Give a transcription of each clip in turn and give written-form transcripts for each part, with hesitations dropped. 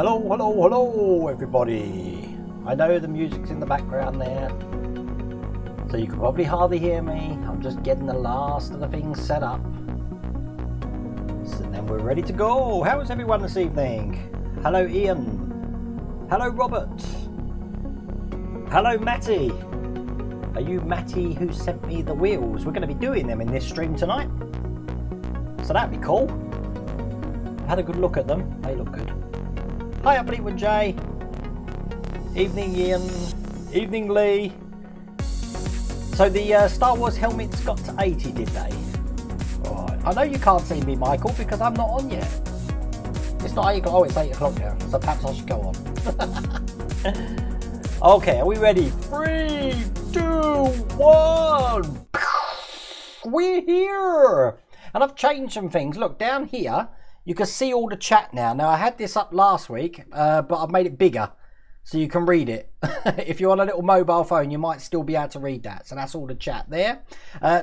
Hello, hello, hello everybody. I know the music's in the background there, so you can probably hardly hear me. I'm just getting the last of the things set up. So then we're ready to go. How is everyone this evening? Hello Ian. Hello Robert. Hello Matty. Are you Matty who sent me the wheels? We're going to be doing them in this stream tonight, so that'd be cool. I've had a good look at them. They look good. Hi, Fleetwood J. Evening, Ian. Evening, Lee. So the Star Wars helmets got to 80, did they? Right. I know you can't see me, Michael, because I'm not on yet. It's not 8 o'clock. Oh, it's 8 o'clock now. So perhaps I should go on. Okay, are we ready? 3, 2, 1. We're here. And I've changed some things. Look, down here, you can see all the chat now. Now, I had this up last week, but I've made it bigger so you can read it. If you're on a little mobile phone, you might still be able to read that. So that's all the chat there.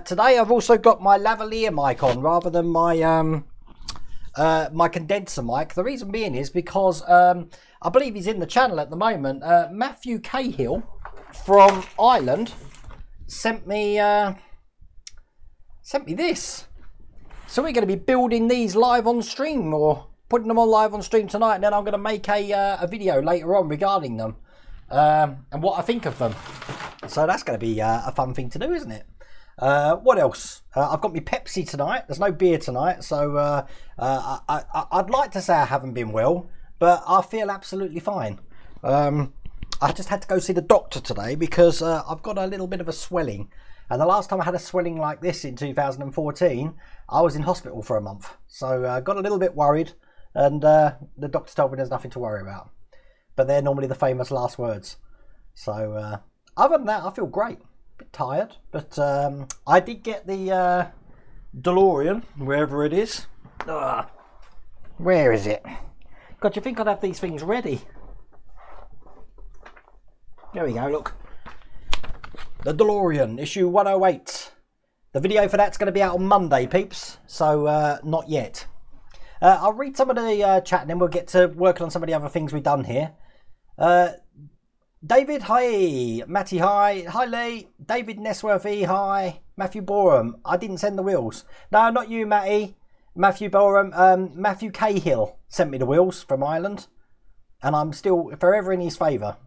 Today, I've also got my lavalier mic on rather than my my condenser mic. The reason being is because I believe he's in the channel at the moment. Matthew Cahill from Ireland sent me this. So we're going to be building these live on stream, or putting them on live on stream tonight, and then I'm going to make a video later on regarding them and what I think of them. So that's going to be a fun thing to do, isn't it? What else? I've got my Pepsi tonight. There's no beer tonight, so I'd like to say I haven't been well, but I feel absolutely fine. I just had to go see the doctor today because I've got a little bit of a swelling. And the last time I had a swelling like this in 2014, I was in hospital for a month. So I got a little bit worried, and the doctor told me there's nothing to worry about. But they're normally the famous last words. So other than that, I feel great. A bit tired, but I did get the DeLorean, wherever it is. Where is it? God, you think I'd have these things ready? There we go, look. The DeLorean, issue 108. The video for that's going to be out on Monday, peeps. So, not yet. I'll read some of the chat and then we'll get to working on some of the other things we've done here. David, hi. Matty, hi. Hi, Lee. David Nesworthy, hi. Matthew Borum, I didn't send the wheels. No, not you, Matty. Matthew Borum. Matthew Cahill sent me the wheels from Ireland. And I'm still forever in his favour.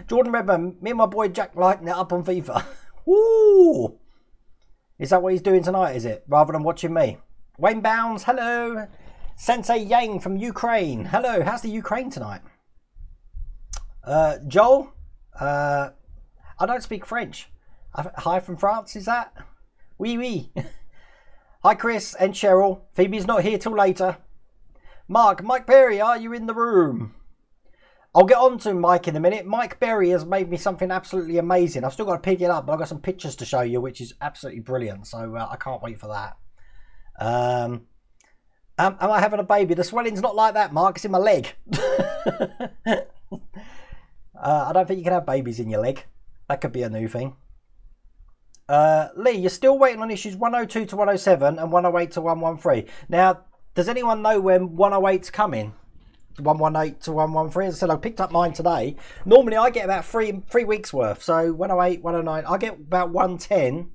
Jordan Redman, me and my boy Jack lighting it up on FIFA. Woo! Is that what he's doing tonight, is it? Rather than watching me. Wayne Bounds, hello. Sensei Yang from Ukraine. Hello, how's the Ukraine tonight? Joel, I don't speak French. Hi from France, is that? Oui, oui. Hi Chris and Cheryl. Phoebe's not here till later. Mike Perry, are you in the room? I'll get on to Mike in a minute. Mike Berry has made me something absolutely amazing. I've still got to pick it up, but I've got some pictures to show you, which is absolutely brilliant. So I can't wait for that. Am I having a baby? The swelling's not like that, Mark. It's in my leg. I don't think you can have babies in your leg. That could be a new thing. Lee, you're still waiting on issues 102 to 107 and 108 to 113. Now, does anyone know when 108's coming? 118 to 113. As I said, I picked up mine today. Normally I get about three weeks worth. So 108, 109, I get about 110,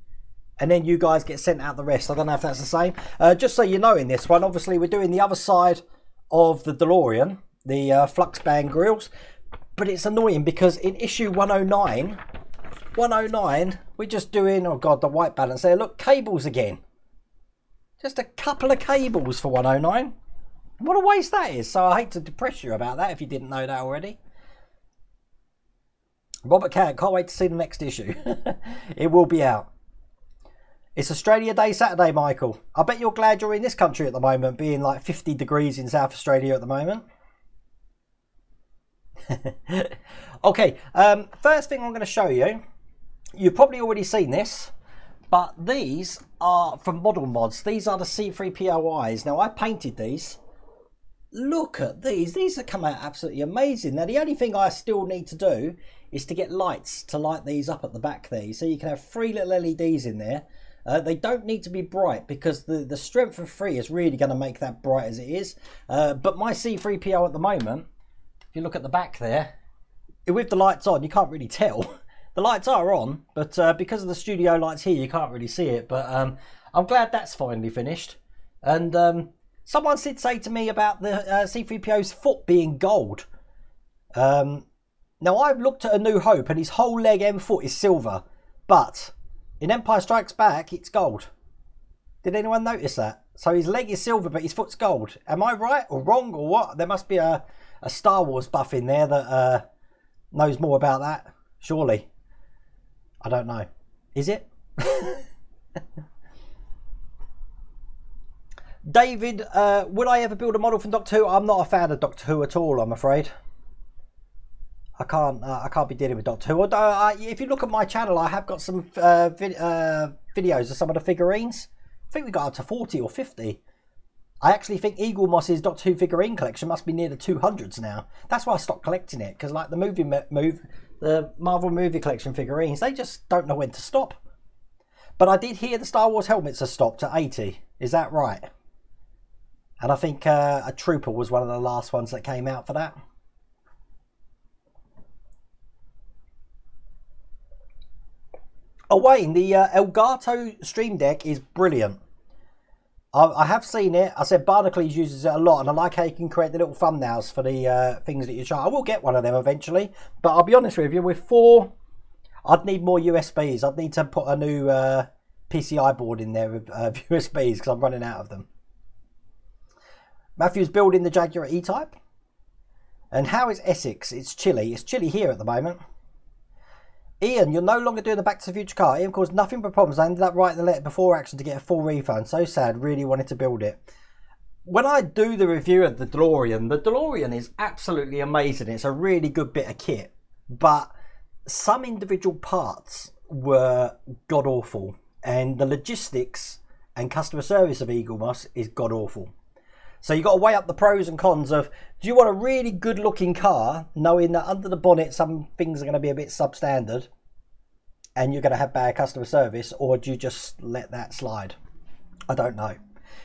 and then you guys get sent out the rest. I don't know if that's the same. Just so you know, in this one, obviously we're doing the other side of the DeLorean, the Fluxband grills, but it's annoying because in issue 109, we're just doing, oh god, the white balance there. Look, cables again. Just a couple of cables for 109. What a waste that is. So I hate to depress you about that if you didn't know that already. Robert Cat, can't wait to see the next issue. It will be out. It's Australia Day Saturday, Michael. I bet you're glad you're in this country at the moment, being like 50 degrees in South Australia at the moment. Okay, first thing I'm going to show you. You've probably already seen this, but these are from Model Mods. These are the C3POIs. Now, I painted these. Look at these. These have come out absolutely amazing. Now, the only thing I still need to do is to get lights to light these up at the back there. So you can have 3 little LEDs in there. They don't need to be bright because the strength of 3 is really going to make that bright as it is. But my C3PO at the moment, if you look at the back there, with the lights on, you can't really tell. The lights are on, but because of the studio lights here, you can't really see it. But I'm glad that's finally finished. And someone did say to me about the C3PO's foot being gold. Now, I've looked at A New Hope, and his whole leg and foot is silver. But in Empire Strikes Back, it's gold. Did anyone notice that? So his leg is silver, but his foot's gold. Am I right or wrong or what? There must be a Star Wars buff in there that knows more about that. Surely. I don't know. Is it? David, would I ever build a model from Doctor Who? I'm not a fan of Doctor Who at all, I'm afraid. I can't be dealing with Doctor Who. Although, if you look at my channel, I have got some videos of some of the figurines. I think we got up to 40 or 50. I actually think Eaglemoss's Doctor Who figurine collection must be near the 200s now. That's why I stopped collecting it, because like the Marvel movie collection figurines, they just don't know when to stop. But I did hear the Star Wars helmets have stopped at 80. Is that right? And I think a Trooper was one of the last ones that came out for that. Oh, Wayne, the Elgato Stream Deck is brilliant. I have seen it. I said Barnacles uses it a lot, and I like how you can create the little thumbnails for the things that you try. I will get one of them eventually, but I'll be honest with you, with 4, I'd need more USBs. I'd need to put a new PCI board in there with USBs because I'm running out of them. Matthew's building the Jaguar E-Type. And how is Essex? It's chilly. It's chilly here at the moment. Ian, you're no longer doing the Back to the Future car. Ian caused nothing but problems. I ended up writing the letter before action to get a full refund. So sad. Really wanted to build it. When I do the review of the DeLorean is absolutely amazing. It's a really good bit of kit. But some individual parts were god-awful. And the logistics and customer service of Eaglemoss is god-awful. So you've got to weigh up the pros and cons of, do you want a really good looking car, knowing that under the bonnet some things are going to be a bit substandard and you're going to have bad customer service, or do you just let that slide? I don't know.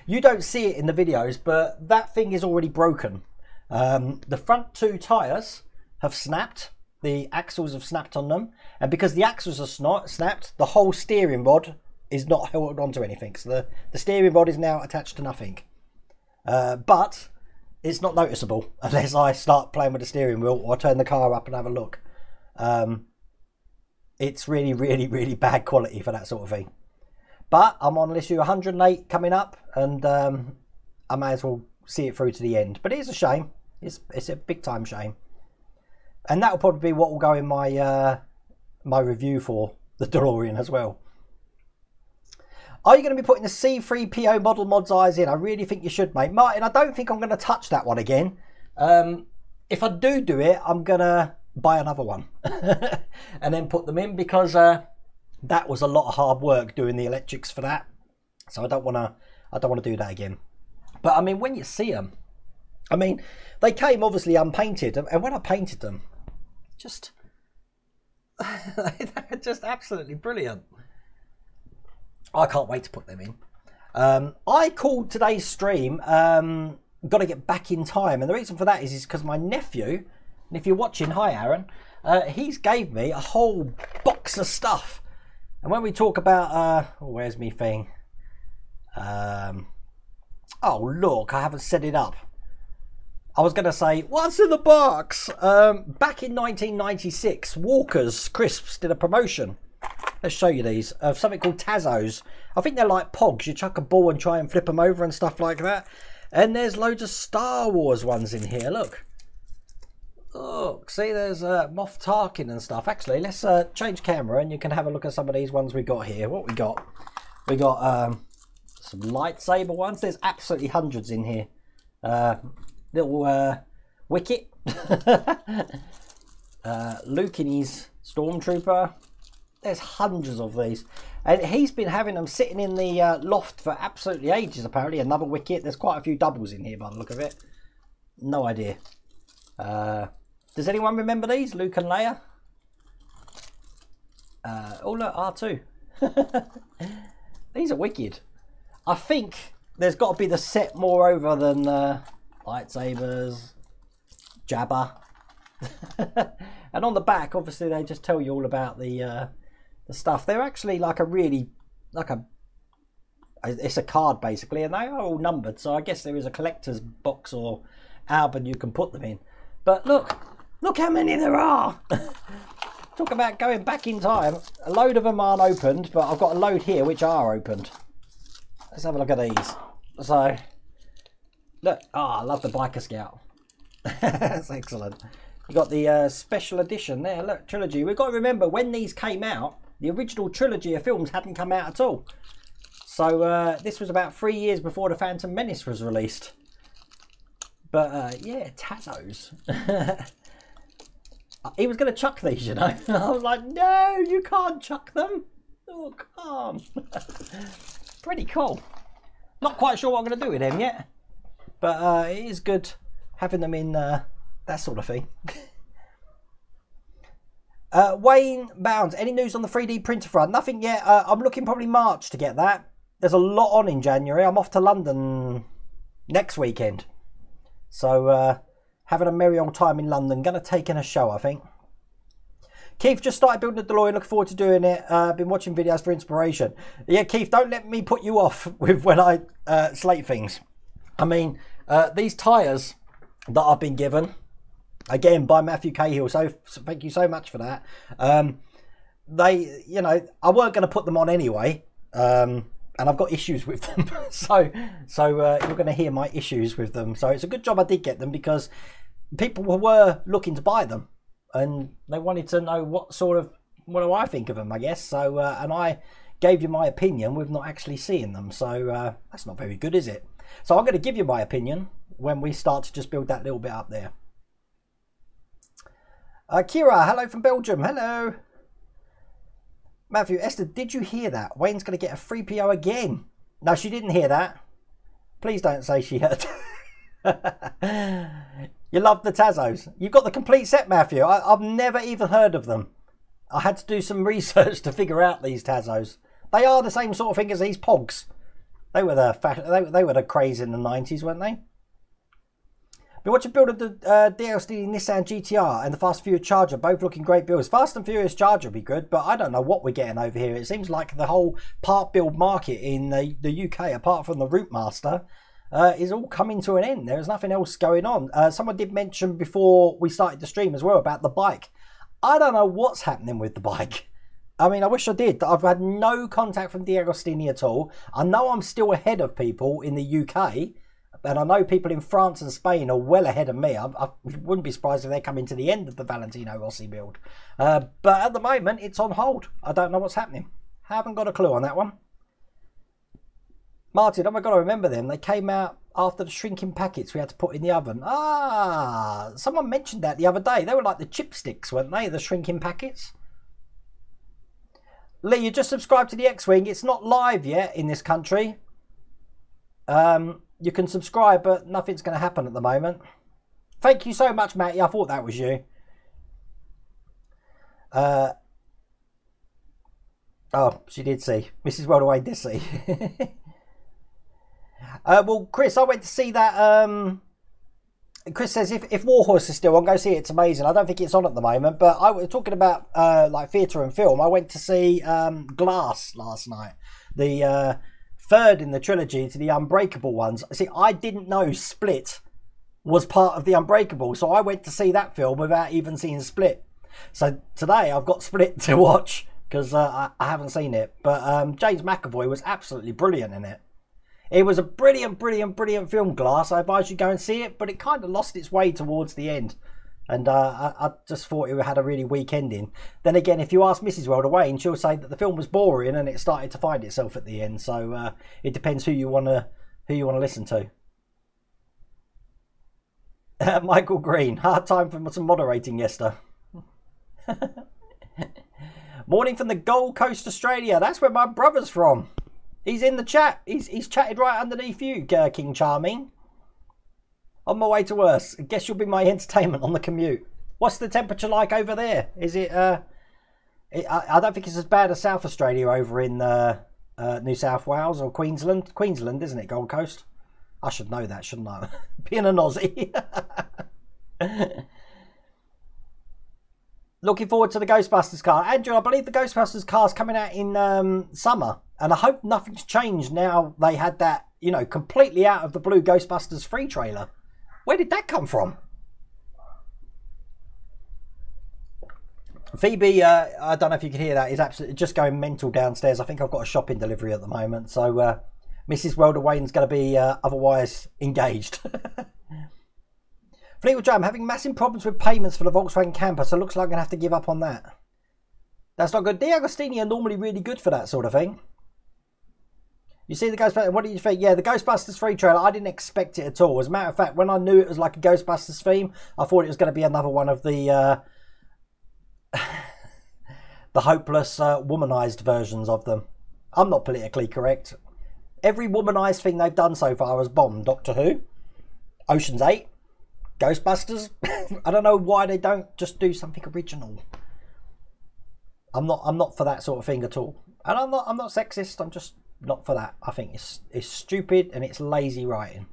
You don't see it in the videos, but that thing is already broken. The front 2 tyres have snapped. The axles have snapped on them. And because the axles are snapped, the whole steering rod is not held onto anything. So the steering rod is now attached to nothing. But it's not noticeable unless I start playing with the steering wheel or turn the car up and have a look. It's really, really, really bad quality for that sort of thing. But I'm on issue 108 coming up, and I may as well see it through to the end. But it is a shame. It's a big time shame. And that will probably be what will go in my my review for the DeLorean as well. Are you going to be putting the C3PO model mods eyes in? I really think you should, mate. Martin, I don't think I'm going to touch that one again. If I do it, I'm going to buy another one and then put them in, because that was a lot of hard work doing the electrics for that. So I don't want to do that again. But I mean, when you see them, I mean, they came obviously unpainted, and when I painted them, just they're just absolutely brilliant. I can't wait to put them in. I called today's stream got to get back in time, and the reason for that is because my nephew, and if you're watching, hi Aaron, he's gave me a whole box of stuff. And when we talk about where's me thing, oh look, I haven't set it up. I was going to say, what's in the box? Back in 1996, Walker's Crisps did a promotion. Let's show you these, of something called Tazos. I think they're like Pogs. You chuck a ball and try and flip them over and stuff like that. And there's loads of Star Wars ones in here, look. Look, see, there's Moff Tarkin and stuff. Actually, let's change camera and you can have a look at some of these ones we got here. What we got? We got some lightsaber ones. There's absolutely hundreds in here. Little Wicket. Luke in his Stormtrooper. There's hundreds of these, and he's been having them sitting in the loft for absolutely ages. Apparently, another Wicket. There's quite a few doubles in here by the look of it. No idea. Does anyone remember these? Luke and Leia. Oh look, R2. These are wicked. I think there's got to be the set moreover than lightsabers, Jabba. And on the back, obviously, they just tell you all about the stuff. They're actually like a really, it's a card basically, and they are all numbered. So I guess there is a collector's box or album you can put them in. But look how many there are. Talk about going back in time. A load of them aren't opened, but I've got a load here which are opened. Let's have a look at these. So, look. I love the Biker Scout. That's excellent. You got the special edition there. Look, trilogy. We've got to remember when these came out, the original trilogy of films hadn't come out at all. So this was about 3 years before The Phantom Menace was released. But yeah, Tazos. He was going to chuck these, you know. I was like, no, you can't chuck them. Oh, come. Pretty cool. Not quite sure what I'm going to do with them yet. But it is good having them in that sort of thing. Wayne Bounds, any news on the 3D printer front? Nothing yet. I'm looking probably March to get that. There's a lot on in January. I'm off to London next weekend. So having a merry old time in London. Going to take in a show, I think. Keith just started building a DeLorean. Looking forward to doing it. Been watching videos for inspiration. Yeah, Keith, don't let me put you off with when I slate things. I mean, these tyres that I've been given, again, by Matthew Cahill. So thank you so much for that. They, you know, I weren't going to put them on anyway. And I've got issues with them. so you're going to hear my issues with them. So it's a good job I did get them because people were looking to buy them. And they wanted to know what do I think of them, I guess. So, and I gave you my opinion with not actually seeing them. So that's not very good, is it? So I'm going to give you my opinion when we start to just build that little bit up there. Kira, hello from Belgium. Hello. Matthew, Esther, did you hear that? Wayne's going to get a 3PO again. No, she didn't hear that. Please don't say she heard. You love the Tazos. You've got the complete set, Matthew. I've never even heard of them. I had to do some research to figure out these Tazos. They are the same sort of thing as these Pogs. They were the craze in the 90s, weren't they? Been watching build of the DLC Nissan GTR and the Fast and Furious Charger, both looking great builds. Fast and Furious Charger would be good, but I don't know what we're getting over here. It seems like the whole part build market in the UK, apart from the Routemaster, is all coming to an end. There's nothing else going on. Someone did mention before we started the stream as well about the bike. I don't know what's happening with the bike. I mean, I wish I did. I've had no contact from D'Agostini at all. I know I'm still ahead of people in the UK, and I know people in France and Spain are well ahead of me. I wouldn't be surprised if they're coming to the end of the Valentino Rossi build. But at the moment, it's on hold. I don't know what's happening. Haven't got a clue on that one. Martin, oh my God, I remember them. They came out after the shrinking packets we had to put in the oven. Ah, someone mentioned that the other day. They were like the chipsticks, weren't they? The shrinking packets. Lee, you just subscribed to the X-Wing. It's not live yet in this country. You can subscribe, but nothing's going to happen at the moment. Thank you so much, Matty. I thought that was you. Oh, she did see. Mrs. Worldaway did see. Well, Chris, I went to see that. Chris says if Warhorse is still on, go see it. It's amazing. I don't think it's on at the moment, but I was talking about like theatre and film. I went to see Glass last night, the third in the trilogy to the Unbreakable ones. See, I didn't know Split was part of the Unbreakable, so I went to see that film without even seeing Split. So today I've got Split to watch because I haven't seen it. But James McAvoy was absolutely brilliant in it. It was a brilliant, brilliant, brilliant film, Glass. I advise you go and see it, but it kind of lost its way towards the end. And I just thought it had a really weak ending. Then again, if you ask Mrs. Worldaway, she'll say that the film was boring and it started to find itself at the end. So it depends who you want to listen to. Michael Green, hard time for some moderating, Yester. Morning from the Gold Coast, Australia. That's where my brother's from. He's in the chat. He's chatted right underneath you, King Charming. On my way to work. I guess you'll be my entertainment on the commute. What's the temperature like over there? Is it? I don't think it's as bad as South Australia over in New South Wales or Queensland. Queensland, isn't it? Gold Coast. I should know that, shouldn't I? Being an Aussie. Looking forward to the Ghostbusters car. Andrew, I believe the Ghostbusters car is coming out in summer. And I hope nothing's changed now they had that, you know, completely out of the blue Ghostbusters 3 trailer. Where did that come from? Phoebe, I don't know if you can hear that, is absolutely just going mental downstairs. I think I've got a shopping delivery at the moment. So Mrs. Welder-Wayne's going to be otherwise engaged. Fleetwood Joe, I'm having massive problems with payments for the Volkswagen Camper, so it looks like I'm going to have to give up on that. That's not good. De Agostini are normally really good for that sort of thing. You see the Ghostbusters, what do you think? Yeah, the Ghostbusters 3 trailer, I didn't expect it at all. As a matter of fact, when I knew it was like a Ghostbusters theme, I thought it was going to be another one of the the hopeless womanized versions of them. I'm not politically correct. Every womanized thing they've done so far has bombed. Doctor Who, Ocean's 8, Ghostbusters. I don't know why they don't just do something original. I'm not for that sort of thing at all. And I'm not sexist. I'm just not for that. I think it's stupid and it's lazy writing.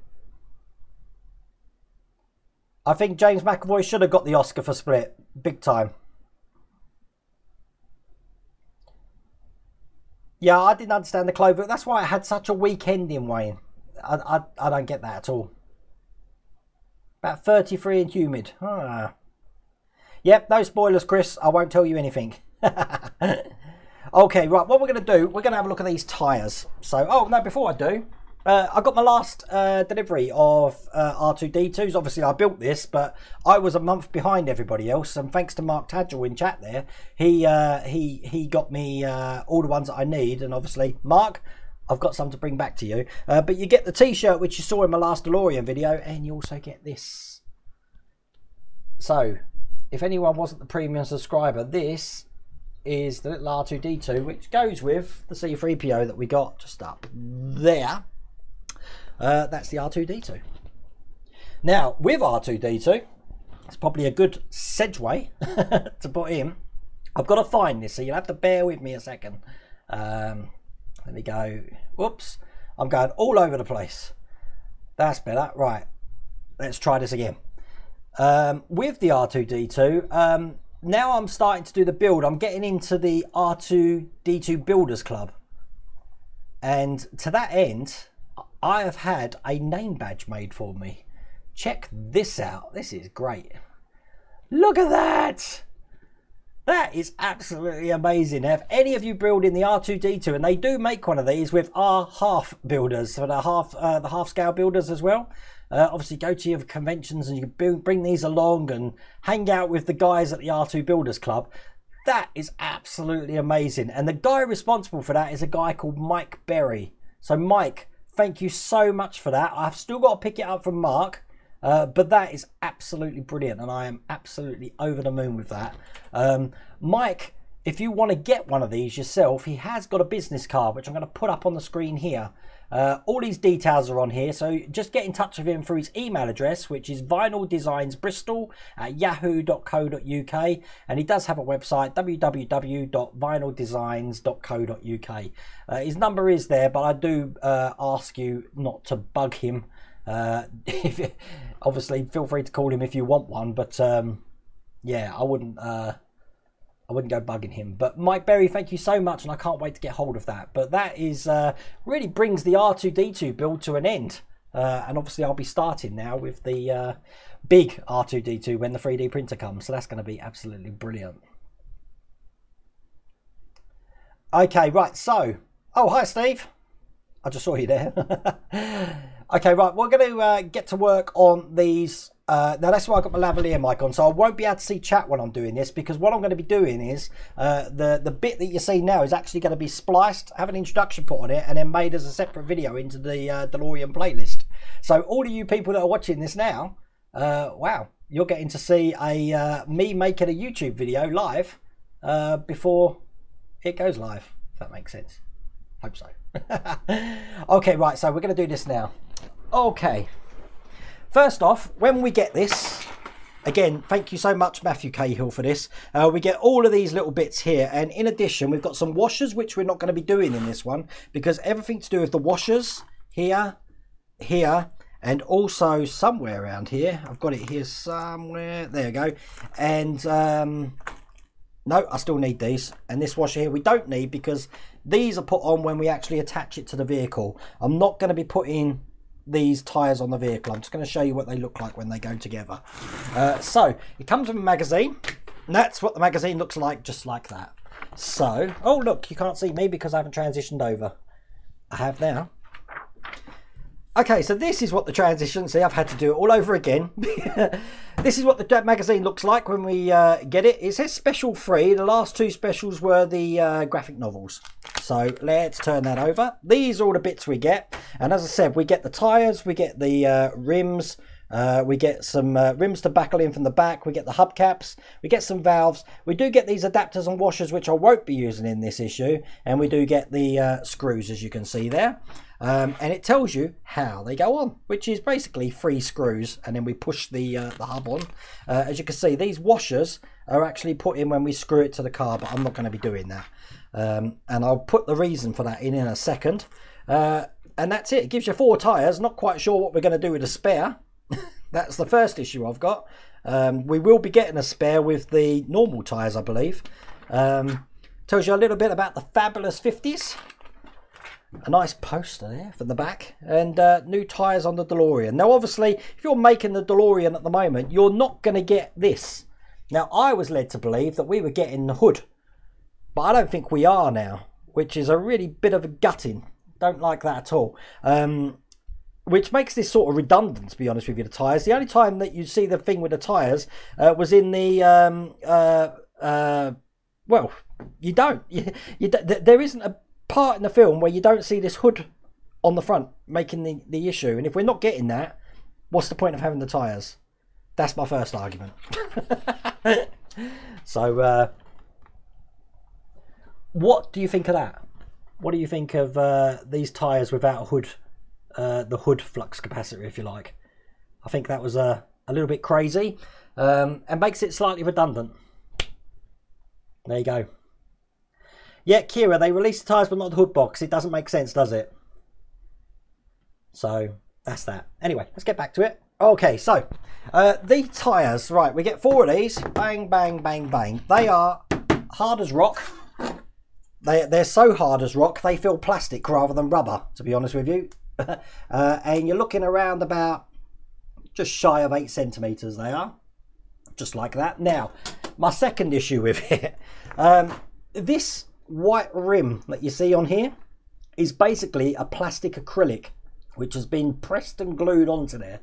I think James McAvoy should have got the Oscar for Split, big time. Yeah, I didn't understand the Clover. That's why it had such a weak ending, Wayne. I don't get that at all. About 33 and humid. Ah. Yep, no spoilers, Chris. I won't tell you anything. Okay, right. What we're going to do, we're going to have a look at these tyres. So, oh, no, before I do, I got my last delivery of R2-D2s. Obviously, I built this, but I was a month behind everybody else. And thanks to Mark Tadgell in chat there, he got me all the ones that I need. And obviously, Mark, I've got some to bring back to you. But you get the T-shirt, which you saw in my last DeLorean video, and you also get this. So, if anyone wasn't the premium subscriber, this is the little R2-D2, which goes with the C-3PO that we got just up there. That's the R2-D2. Now, with R2-D2, it's probably a good segue to put in. I've got to find this, so you'll have to bear with me a second. Let me go. Whoops. I'm going all over the place. That's better. Right. Let's try this again. With the R2-D2, now I'm starting to do the build. I'm getting into the R2-D2 Builders Club. And to that end, I have had a name badge made for me. Check this out. This is great. Look at that. That is absolutely amazing. Now, if any of you build in the R2-D2, and they do make one of these with R-half builders, so the half scale builders as well. Obviously, go to your conventions and you can bring these along and hang out with the guys at the R2 Builders Club. That is absolutely amazing. And the guy responsible for that is a guy called Mike Berry. So, Mike, thank you so much for that. I've still got to pick it up from Mark. But that is absolutely brilliant, and I am absolutely over the moon with that. Mike, if you want to get one of these yourself, he has got a business card, which I'm going to put up on the screen here. All these details are on here, so just get in touch with him through his email address, which is vinyldesignsbristol@yahoo.co.uk, and he does have a website, www.vinyldesigns.co.uk. His number is there, but I do ask you not to bug him. Obviously, feel free to call him if you want one, but yeah, I wouldn't go bugging him. But Mike Berry, thank you so much, and I can't wait to get hold of that. But that is really brings the R2-D2 build to an end, and obviously I'll be starting now with the big R2-D2 when the 3D printer comes, so that's going to be absolutely brilliant. Okay, right, so oh, hi Steve, I just saw you there. Okay, right, we're going to get to work on these. Now, that's why I've got my lavalier mic on, so I won't be able to see chat when I'm doing this, because what I'm going to be doing is the bit that you see now is actually going to be spliced, have an introduction put on it, and then made as a separate video into the DeLorean playlist. So all of you people that are watching this now, wow, you're getting to see me making a YouTube video live before it goes live, if that makes sense. Hope so. Okay, right, so we're going to do this now. Okay, first off, when we get this, Again, thank you so much, Matthew Cahill, for this. We get all of these little bits here. And in addition, we've got some washers, which we're not going to be doing in this one, because everything to do with the washers here, here, and also somewhere around here. I've got it here somewhere. There we go. And no, I still need these. And this washer here we don't need, because these are put on when we actually attach it to the vehicle. I'm not going to be putting these tyres on the vehicle. I'm just going to show you what they look like when they go together. So it comes with a magazine, and that's what the magazine looks like, just like that. So, oh look, you can't see me because I haven't transitioned over. I have now. Okay, so this is what the transition, see, I've had to do it all over again. This is what the magazine looks like when we get it. It says special 3. The last 2 specials were the graphic novels. So let's turn that over. These are all the bits we get. And as I said, we get the tyres, we get the rims, we get some rims to buckle in from the back, we get the hubcaps, we get some valves. We do get these adapters and washers, which I won't be using in this issue. And we do get the screws, as you can see there. And it tells you how they go on, which is basically 3 screws, and then we push the hub on. As you can see, these washers are actually put in when we screw it to the car, but I'm not going to be doing that. And I'll put the reason for that in a second. And that's it. It gives you 4 tyres. Not quite sure what we're going to do with a spare. That's the first issue I've got. We will be getting a spare with the normal tyres, I believe. Tells you a little bit about the Fabulous 50s. A nice poster there for the back, and new tyres on the DeLorean. Now obviously, if you're making the DeLorean at the moment, you're not going to get this. Now I was led to believe that we were getting the hood, but I don't think we are now, which is a really bit of a gutting. Don't like that at all. Which makes this sort of redundant, to be honest with you, the tyres. The only time that you see the thing with the tyres was in the well, you don't. There isn't a part in the film where you don't see this hood on the front making the issue, and if we're not getting that, what's the point of having the tyres? That's my first argument. So what do you think of that? What do you think of these tyres without a hood, the hood flux capacitor, if you like? I think that was a little bit crazy, and makes it slightly redundant. There you go. Yeah, Kira, they released the tyres but not the hood box. It doesn't make sense, does it? So, that's that. Anyway, let's get back to it. Okay, so, the tyres. Right, we get 4 of these. Bang, bang, bang, bang. They are hard as rock. They're so hard as rock, they feel plastic rather than rubber, to be honest with you. And you're looking around about just shy of 8 centimetres they are. Just like that. Now, my second issue with it. This white rim that you see on here is basically a plastic acrylic which has been pressed and glued onto there.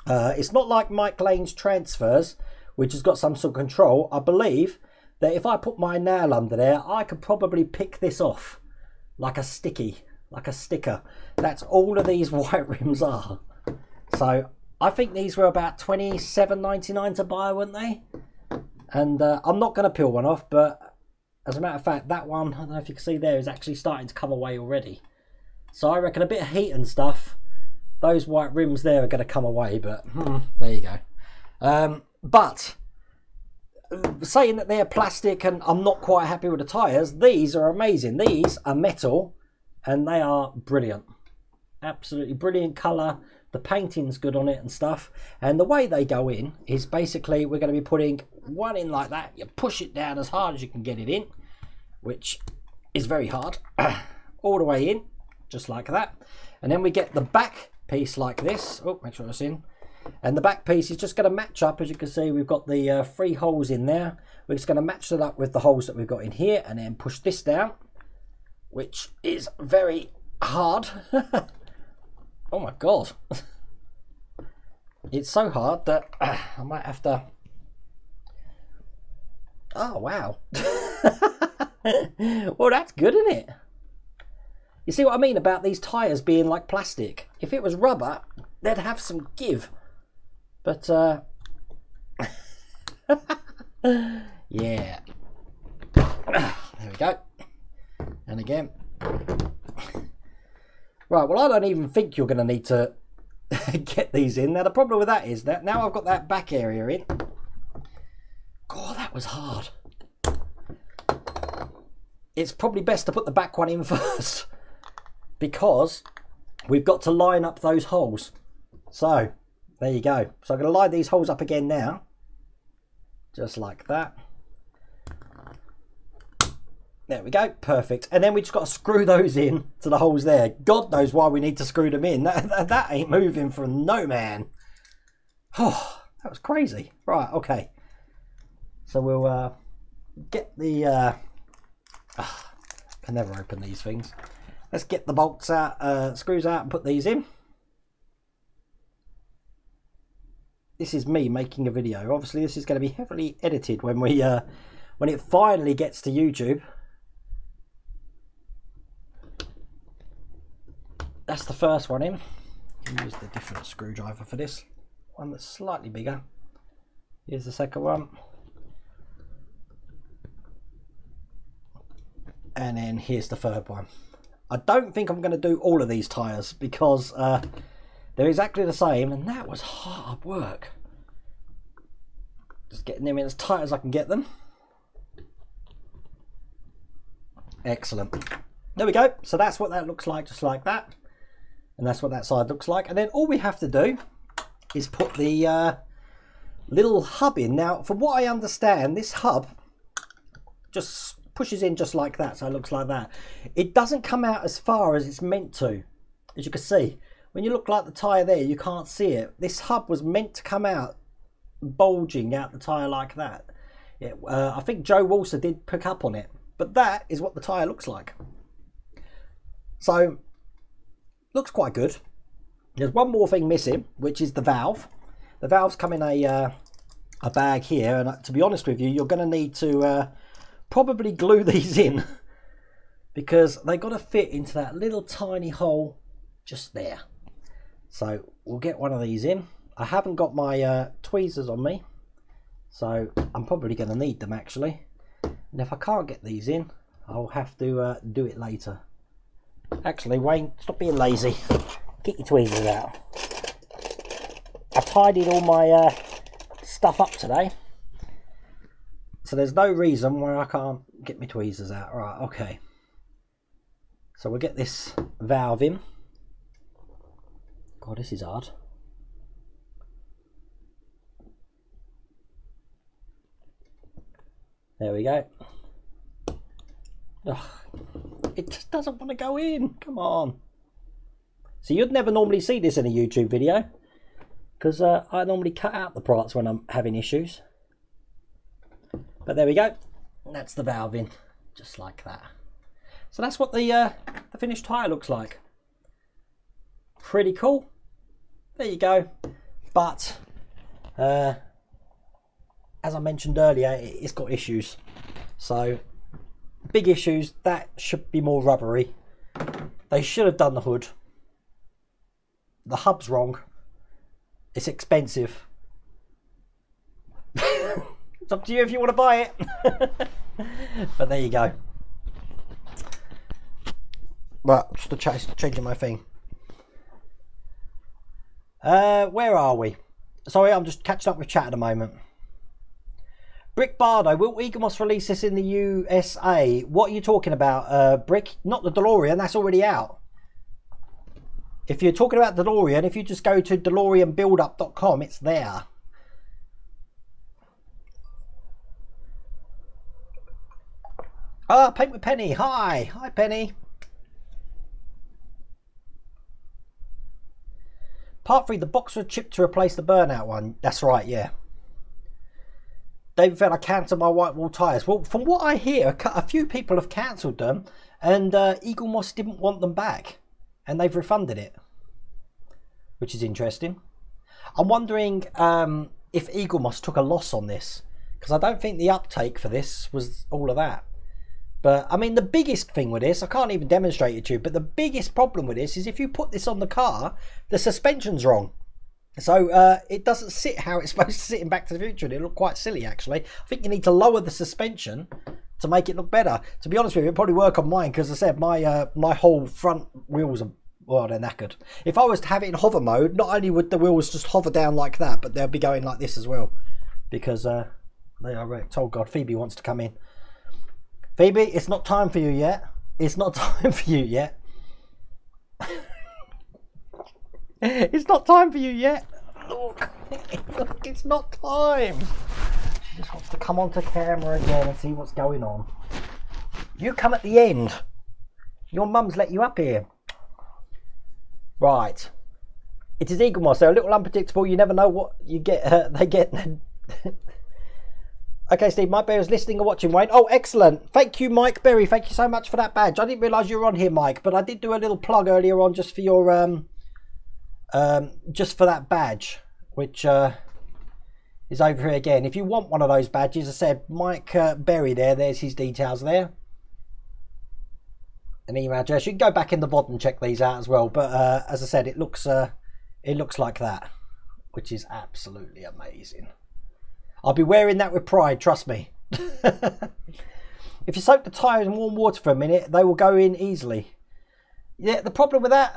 It's not like Mike Lane's transfers, which has got some sort of control. I believe that if I put my nail under there, I could probably pick this off like a sticker. That's all of these white rims are. So I think these were about $27.99 to buy, weren't they? And I'm not going to peel one off, but as a matter of fact, that one, I don't know if you can see there, is actually starting to come away already. So I reckon a bit of heat and stuff, those white rims there are going to come away, but there you go. But saying that they're plastic and I'm not quite happy with the tyres, these are amazing. These are metal and they are brilliant. Absolutely brilliant colour. The painting's good on it and stuff. And the way they go in is basically we're going to be putting one in like that. You push it down as hard as you can get it in, which is very hard. All the way in, just like that. And then we get the back piece like this. Oh, make sure it's in. And the back piece is just going to match up. As you can see, we've got the 3 holes in there. We're just going to match it up with the holes that we've got in here and then push this down, which is very hard. Oh my god. It's so hard that I might have to... Oh wow. Well, that's good, isn't it? You see what I mean about these tyres being like plastic? If it was rubber, they'd have some give. But yeah. There we go. And again. Right, well, I don't even think you're going to need to get these in. Now, the problem with that is that now I've got that back area in, was hard. It's probably best to put the back one in first because we've got to line up those holes. So there you go. So I'm going to line these holes up again now, just like that. There we go, perfect. And then we just got to screw those in to the holes there. God knows why we need to screw them in. That ain't moving for no man. Oh, that was crazy. Right, okay. So we'll get the... I can never open these things. Let's get the bolts out, screws out and put these in. This is me making a video. Obviously this is going to be heavily edited when we when it finally gets to YouTube. That's the first one in. You can use the different screwdriver for this. One that's slightly bigger. Here's the second one. And then here's the third one. I don't think I'm going to do all of these tyres because they're exactly the same, and that was hard work. Just getting them in as tight as I can get them. Excellent. There we go. So that's what that looks like, just like that. And that's what that side looks like. And then all we have to do is put the little hub in. Now, from what I understand, this hub just pushes in just like that, so it looks like that. It doesn't come out as far as it's meant to, as you can see. When you look like the tyre there, you can't see it. This hub was meant to come out bulging out the tyre like that. I think Joe Walser did pick up on it, but that is what the tyre looks like. So looks quite good. There's one more thing missing, which is the valve. The valves come in a bag here, and to be honest with you, you're going to need to probably glue these in because they got to fit into that little tiny hole just there. So we'll get one of these in. I haven't got my tweezers on me, so I'm probably going to need them actually. And if I can't get these in, I'll have to do it later. Actually, Wayne, stop being lazy. Get your tweezers out. I tidied all my stuff up today, so there's no reason why I can't get my tweezers out. Right, okay. So we'll get this valve in. God, this is hard. There we go. Ugh, it just doesn't want to go in. Come on. So you'd never normally see this in a YouTube video because I normally cut out the parts when I'm having issues. But there we go. That's the valve in, just like that. So that's what the finished tyre looks like. Pretty cool. There you go. But as I mentioned earlier, it's got issues. So big issues. That should be more rubbery. They should have done the hood. The hub's wrong. It's expensive. It's up to you if you want to buy it. But there you go. Right, just changing my thing. Where are we? Sorry, I'm just catching up with chat at the moment. Brick Bardo, will Eaglemoss release this in the USA? What are you talking about, Brick? Not the DeLorean, that's already out. If you're talking about DeLorean, if you just go to DeLoreanBuildup.com, it's there. Ah, Paint with Penny. Hi. Hi, Penny. Part 3, the box was chipped to replace the burnout one. That's right, yeah. David said I cancelled my white wall tyres. Well, from what I hear, a few people have cancelled them, and Eaglemoss didn't want them back, and they've refunded it, which is interesting. I'm wondering if Eaglemoss took a loss on this, because I don't think the uptake for this was all of that. But I mean, the biggest thing with this, I can't even demonstrate it to you, but the biggest problem with this is if you put this on the car, the suspension's wrong. So it doesn't sit how it's supposed to sit in Back to the Future, and it looked quite silly actually. I think you need to lower the suspension to make it look better. To be honest with you, it'll probably work on mine, because as I said, my whole front wheels are, well, they're knackered. If I was to have it in hover mode, not only would the wheels just hover down like that, but they'll be going like this as well, because They are wrecked. Oh God, Phoebe wants to come in. Phoebe, it's not time for you yet. It's not time for you yet. It's not time for you yet. Look, look, it's not time. She just wants to come onto camera again and see what's going on. You come at the end. Your mum's let you up here. Right. It is Eaglemoss. They're a little unpredictable. You never know what you get. They get. Okay, Steve, Mike Berry was listening and watching, Wayne. Oh, excellent. Thank you, Mike Berry. Thank you so much for that badge. I didn't realise you were on here, Mike, but I did do a little plug earlier on just for your just for that badge, which is over here again. If you want one of those badges, I said Mike Berry there's his details there. An email address. You can go back in the VOD and check these out as well. But as I said, it looks like that, which is absolutely amazing. I'll be wearing that with pride, trust me. If you soak the tyres in warm water for a minute, they will go in easily. Yeah, the problem with that,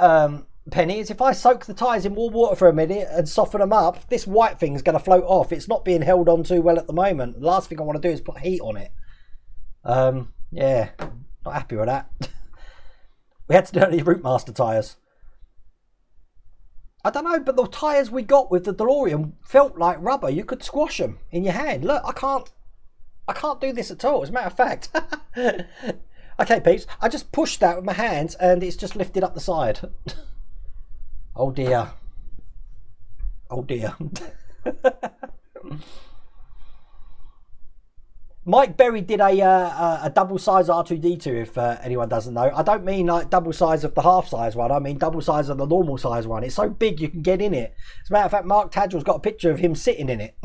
Penny, is if I soak the tyres in warm water for a minute and soften them up, this white thing's going to float off. It's not being held on too well at the moment. The last thing I want to do is put heat on it. Yeah, not happy with that. We had to do the Routemaster tyres. I don't know, but the tyres we got with the DeLorean felt like rubber. You could squash them in your hand. Look, I can't do this at all, as a matter of fact. Okay, peeps, I just pushed that with my hands and it's just lifted up the side. Oh dear. Oh dear. Mike Berry did a double size R2-D2, if anyone doesn't know. I don't mean like double size of the half size one. I mean double size of the normal size one. It's so big you can get in it. As a matter of fact, Mark Tadgell's got a picture of him sitting in it.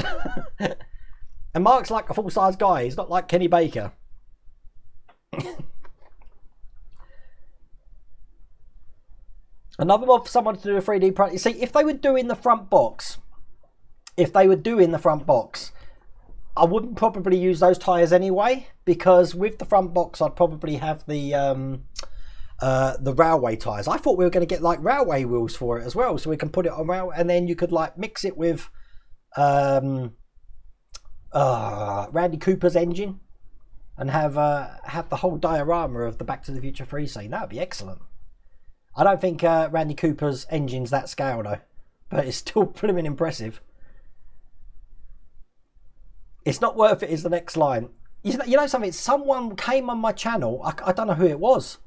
And Mark's like a full size guy. He's not like Kenny Baker. Another mod for someone to do a 3D print. You see, if they were doing the front box, I wouldn't probably use those tyres anyway, because with the front box I'd probably have the railway tyres. I thought we were going to get like railway wheels for it as well, so we can put it on rail, and then you could like mix it with Randy Cooper's engine and have the whole diorama of the Back to the Future 3 scene. That would be excellent. I don't think Randy Cooper's engine's that scale though, but it's still pretty impressive. It's not worth it is the next line. You know something? Someone came on my channel. I don't know who it was.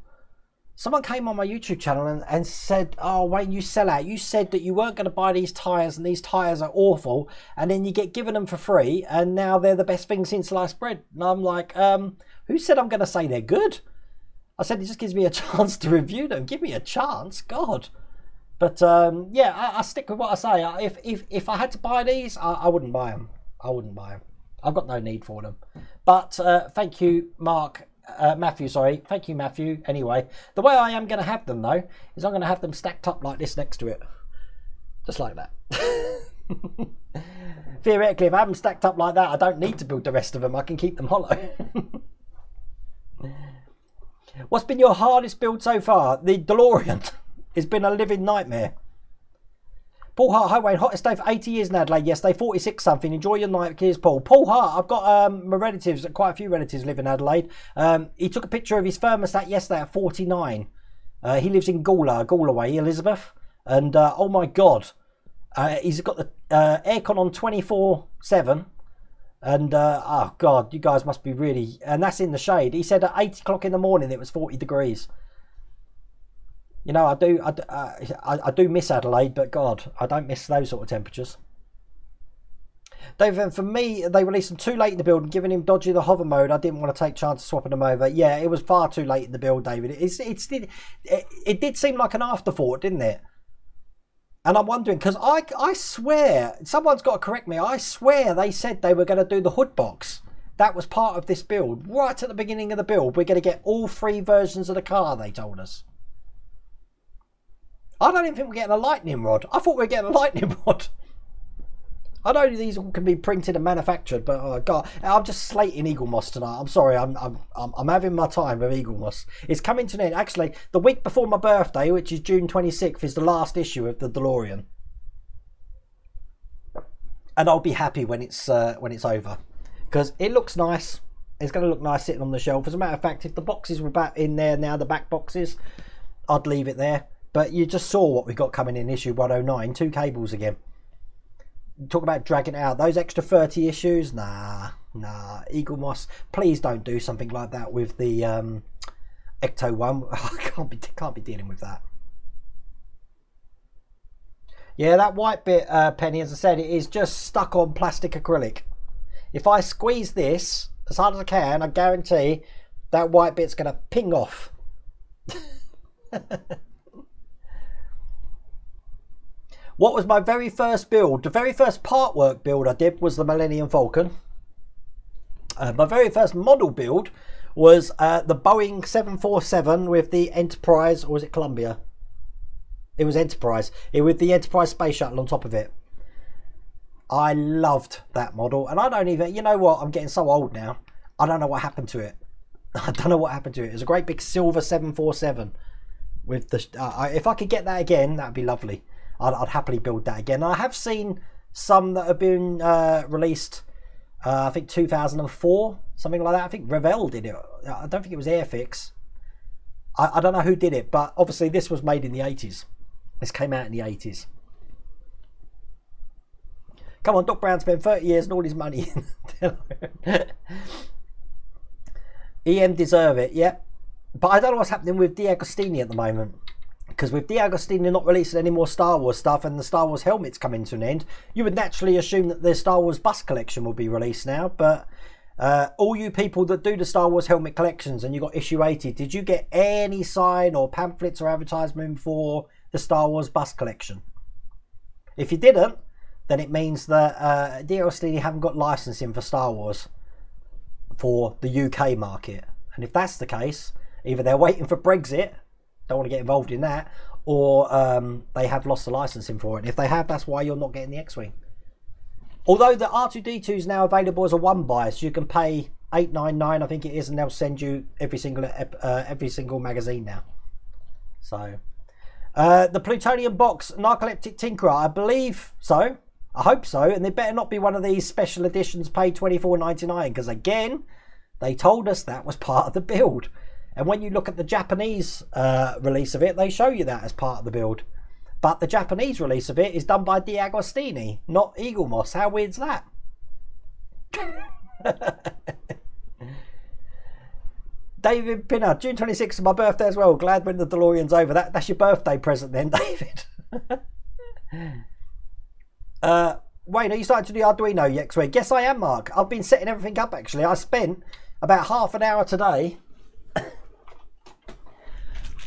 Someone came on my YouTube channel and said, oh, Wayne, you sell out. You said that you weren't going to buy these tyres and these tyres are awful. And then you get given them for free. And now they're the best thing since sliced bread. And I'm like, who said I'm going to say they're good? I said, it just gives me a chance to review them. Give me a chance. God. But yeah, I stick with what I say. If I had to buy these, I wouldn't buy them. I wouldn't buy them. I've got no need for them. But thank you, Matthew, sorry. Thank you, Matthew. Anyway, the way I am going to have them, though, is I'm going to have them stacked up like this next to it. Just like that. Theoretically, if I have them stacked up like that, I don't need to build the rest of them. I can keep them hollow. What's been your hardest build so far? The DeLorean. It's been a living nightmare. Paul Hart, hi Wayne, hottest day for 80 years in Adelaide yesterday, 46 something. Enjoy your night, cheers Paul. Paul Hart, I've got my relatives, quite a few relatives live in Adelaide. He took a picture of his thermostat yesterday at 49. He lives in Gawler Way, Elizabeth. And oh my God, he's got the aircon on 24/7. And oh God, you guys must be really, and that's in the shade. He said at 8 o'clock in the morning it was 40 degrees. You know, I do miss Adelaide, but God, I don't miss those sort of temperatures. David, for me, they released them too late in the build and giving him dodgy the hover mode. I didn't want to take chance of swapping them over. Yeah, it was far too late in the build, David. It did seem like an afterthought, didn't it? And I'm wondering, because I swear, someone's got to correct me, I swear they said they were going to do the hood box. That was part of this build. Right at the beginning of the build, we're going to get all 3 versions of the car, they told us. I don't even think we're getting a lightning rod. I thought we were getting a lightning rod. I know these all can be printed and manufactured, but oh God, I'm just slating Eaglemoss tonight. I'm sorry, I'm having my time with Eaglemoss. It's coming to an end. Actually, the week before my birthday, which is June 26th, is the last issue of the DeLorean, and I'll be happy when it's over. because it looks nice. It's going to look nice sitting on the shelf. As a matter of fact, if the boxes were back in there now, the back boxes, I'd leave it there. But you just saw what we got coming in issue 109, 2 cables again. Talk about dragging it out. Those extra 30 issues, nah. Eaglemoss, please don't do something like that with the Ecto one. I can't be dealing with that. Yeah, that white bit, Penny, as I said, it is just stuck on plastic acrylic. If I squeeze this as hard as I can, I guarantee that white bit's going to ping off. What was my very first build? The very first part work build I did was the Millennium Falcon. My very first model build was the Boeing 747 with the Enterprise, or was it Columbia? It was Enterprise. It with the Enterprise space shuttle on top of it. I loved that model, and I don't even, you know what, I'm getting so old now. I don't know what happened to it. I don't know what happened to it. It was a great big silver 747 with the. If I could get that again, that'd be lovely. I'd happily build that again. I have seen some that have been released, I think 2004, something like that. I think Revell did it. I don't think it was Airfix. I don't know who did it, but obviously this was made in the 80s. This came out in the 80s. Come on, Doc Brown spent 30 years and all his money. EM deserve it, yep. But I don't know what's happening with D'Agostini at the moment. Because with D'Agostini not releasing any more Star Wars stuff and the Star Wars helmets coming to an end, you would naturally assume that the Star Wars bus collection will be released now. But all you people that do the Star Wars helmet collections and you got issue 80, did you get any sign or pamphlets or advertisement for the Star Wars bus collection? If you didn't, then it means that D'Agostini haven't got licensing for Star Wars for the UK market. And if that's the case, either they're waiting for Brexit, don't want to get involved in that, or they have lost the licensing for it. And if they have, that's why you're not getting the X-Wing. Although the R2-D2 is now available as a one buy, so you can pay $8.99, I think it is, and they'll send you every single magazine now. So the Plutonium box Narcoleptic Tinkerer, I believe so. I hope so, and they better not be one of these special editions paid $24.99, because again, they told us that was part of the build. And when you look at the Japanese release of it, they show you that as part of the build. But the Japanese release of it is done by D'Agostini, not Eaglemoss. How weird's that? David Pinner, June 26th is my birthday as well. Glad when the DeLorean's over. That's your birthday present then, David. Wayne, are you starting to do Arduino next week? Yes, I am, Mark. I've been setting everything up, actually. I spent about half an hour today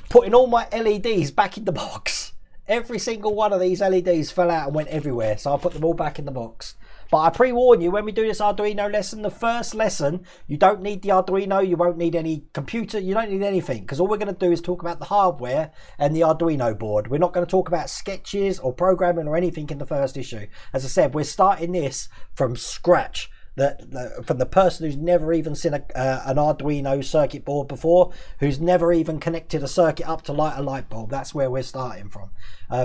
putting all my LEDs back in the box. Every single one of these LEDs fell out and went everywhere, so I'll put them all back in the box. But I pre-warn you, when we do this Arduino lesson, the first lesson, you don't need the Arduino, you won't need any computer, you don't need anything, because all we're going to do is talk about the hardware and the Arduino board. We're not going to talk about sketches or programming or anything in the first issue. As I said, we're starting this from scratch. From the person who's never even seen an Arduino circuit board before, who's never even connected a circuit up to light a light bulb. That's where we're starting from,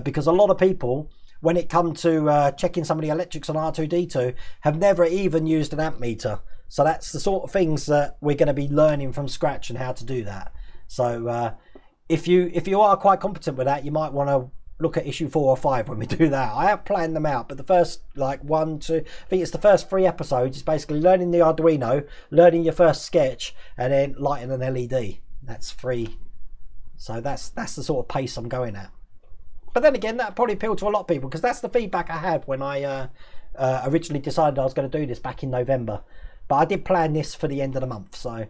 because a lot of people, when it comes to checking some of the electrics on R2-D2, have never even used an amp meter. So that's the sort of things that we're going to be learning from scratch and how to do that. So if you are quite competent with that, you might want to look at issue 4 or 5 when we do that. I have planned them out, but the first I think it's the first 3 episodes is basically learning the Arduino, learning your first sketch, and then lighting an LED. That's 3. So that's the sort of pace I'm going at. But then again, that probably appealed to a lot of people, because that's the feedback I had when I originally decided I was going to do this back in November. But I did plan this for the end of the month, so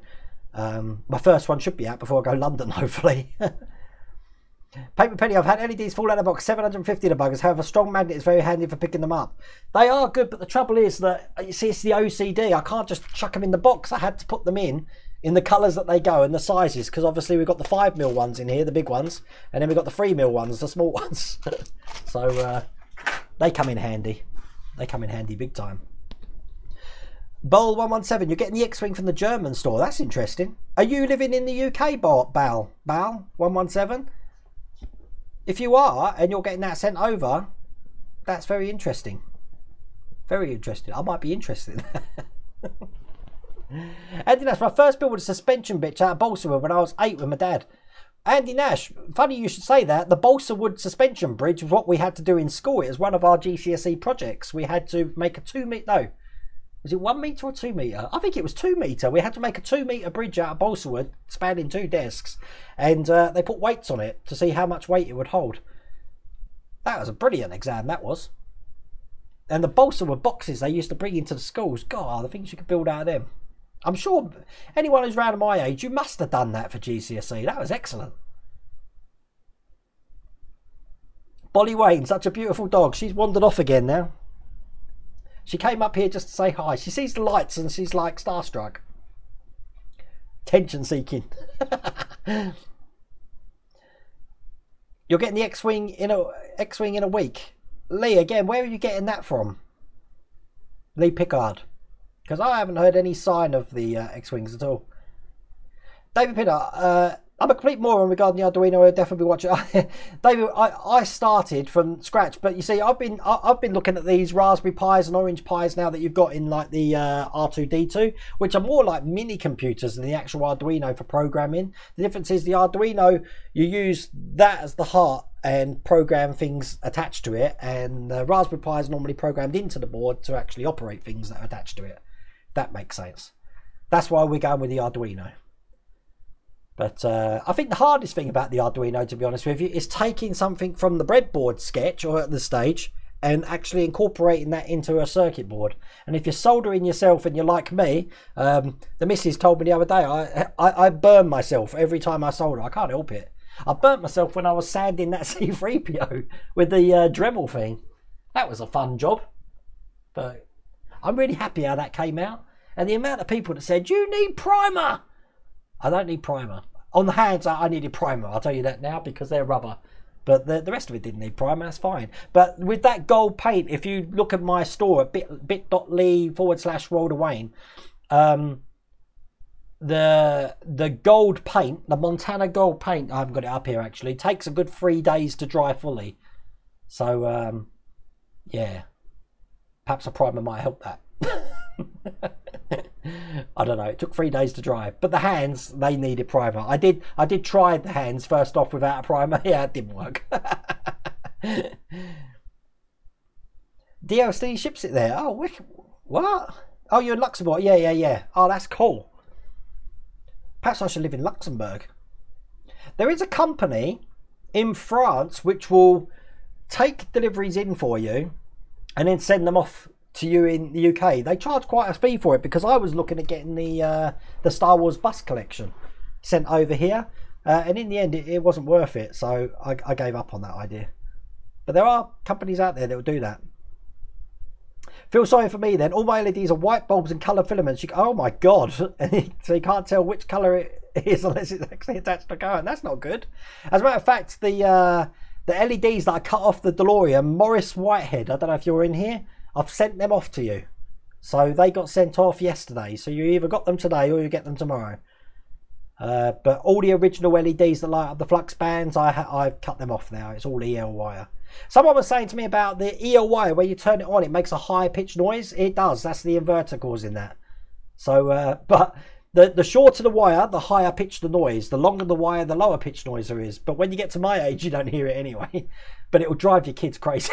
my first one should be out before I go London, hopefully. Paper Penny, I've had LEDs fall out of the box, 750 the buggers. However, strong magnet is very handy for picking them up. They are good, but the trouble is that, you see, it's the OCD. I can't just chuck them in the box. I had to put them in the colours that they go and the sizes, because obviously we've got the 5mm ones in here, the big ones, and then we've got the 3mm ones, the small ones. So they come in handy. They come in handy big time. Bowl 117, you're getting the X-Wing from the German store. That's interesting. Are you living in the UK, Bal 117? If you are, and you're getting that sent over, that's very interesting. Very interesting. I might be interested. Andy Nash, my first build was a suspension bitch out of balsa wood when I was 8 with my dad. Andy Nash, funny you should say that. The balsa wood suspension bridge was what we had to do in school. It was one of our GCSE projects. We had to make a 2 metre, no, was it 1 metre or 2 metre? I think it was 2 metre. We had to make a 2 metre bridge out of balsa wood, spanning 2 desks, and they put weights on it to see how much weight it would hold. That was a brilliant exam, that was. And the balsa wood boxes they used to bring into the schools, God, the things you could build out of them. I'm sure anyone who's around my age, you must have done that for GCSE. That was excellent. Bolly Wayne, such a beautiful dog. She's wandered off again now. She came up here just to say hi. She sees the lights and she's like starstruck. Tension seeking. You're getting the X-Wing in a week. Lee, again, where are you getting that from? Lee Pickard. Because I haven't heard any sign of the X-Wings at all. David Pinner, I'm a complete moron regarding the Arduino. I'll definitely watch it. David, I started from scratch, but you see, I've been looking at these Raspberry Pis and Orange Pis now that you've got in like the R2D2, which are more like mini computers than the actual Arduino for programming. The difference is the Arduino, you use that as the heart and program things attached to it, and the Raspberry Pi is normally programmed into the board to actually operate things that are attached to it. That makes sense. That's why we're going with the Arduino. But I think the hardest thing about the Arduino, to be honest with you, is taking something from the breadboard sketch or at the stage and actually incorporating that into a circuit board. And if you're soldering yourself and you're like me, the missus told me the other day, I burn myself every time I solder. I can't help it. I burnt myself when I was sanding that C3PO with the Dremel thing. That was a fun job. But I'm really happy how that came out. And the amount of people that said, you need primer. I don't need primer. On the hands, I needed primer. I'll tell you that now because they're rubber. But the rest of it didn't need primer. That's fine. But with that gold paint, if you look at my store at bit.ly/WorldofWayne, the gold paint, the Montana gold paint, I haven't got it up here actually, takes a good 3 days to dry fully. So, yeah. Perhaps a primer might help that. I don't know, it took 3 days to dry, but the hands, they needed primer. I did try the hands first off without a primer. Yeah, it didn't work. DLC ships it there. Oh, what? Oh, you're in Luxembourg. Yeah. Oh, that's cool. Perhaps I should live in Luxembourg. There is a company in France which will take deliveries in for you and then send them off to you in the UK. They charge quite a fee for it because I was looking at getting the Star Wars bus collection sent over here, and in the end it wasn't worth it, so I gave up on that idea. But there are companies out there that will do that. Feel sorry for me then. All my LEDs are white bulbs and colour filaments. Oh my god. So you can't tell which colour it is unless it's actually attached to a current. That's not good. As a matter of fact, the LEDs that I cut off the DeLorean, Morris Whitehead, I don't know if you're in here, I've sent them off to you. So they got sent off yesterday. So you either got them today or you get them tomorrow. But all the original LEDs that light up the flux bands, I've cut them off now. It's all EL wire. Someone was saying to me about the EL wire, where you turn it on, it makes a high pitched noise. It does. That's the inverter causing that. So, but the shorter the wire, the higher pitched the noise. The longer the wire, the lower pitched noise there is. But when you get to my age, you don't hear it anyway. But it will drive your kids crazy.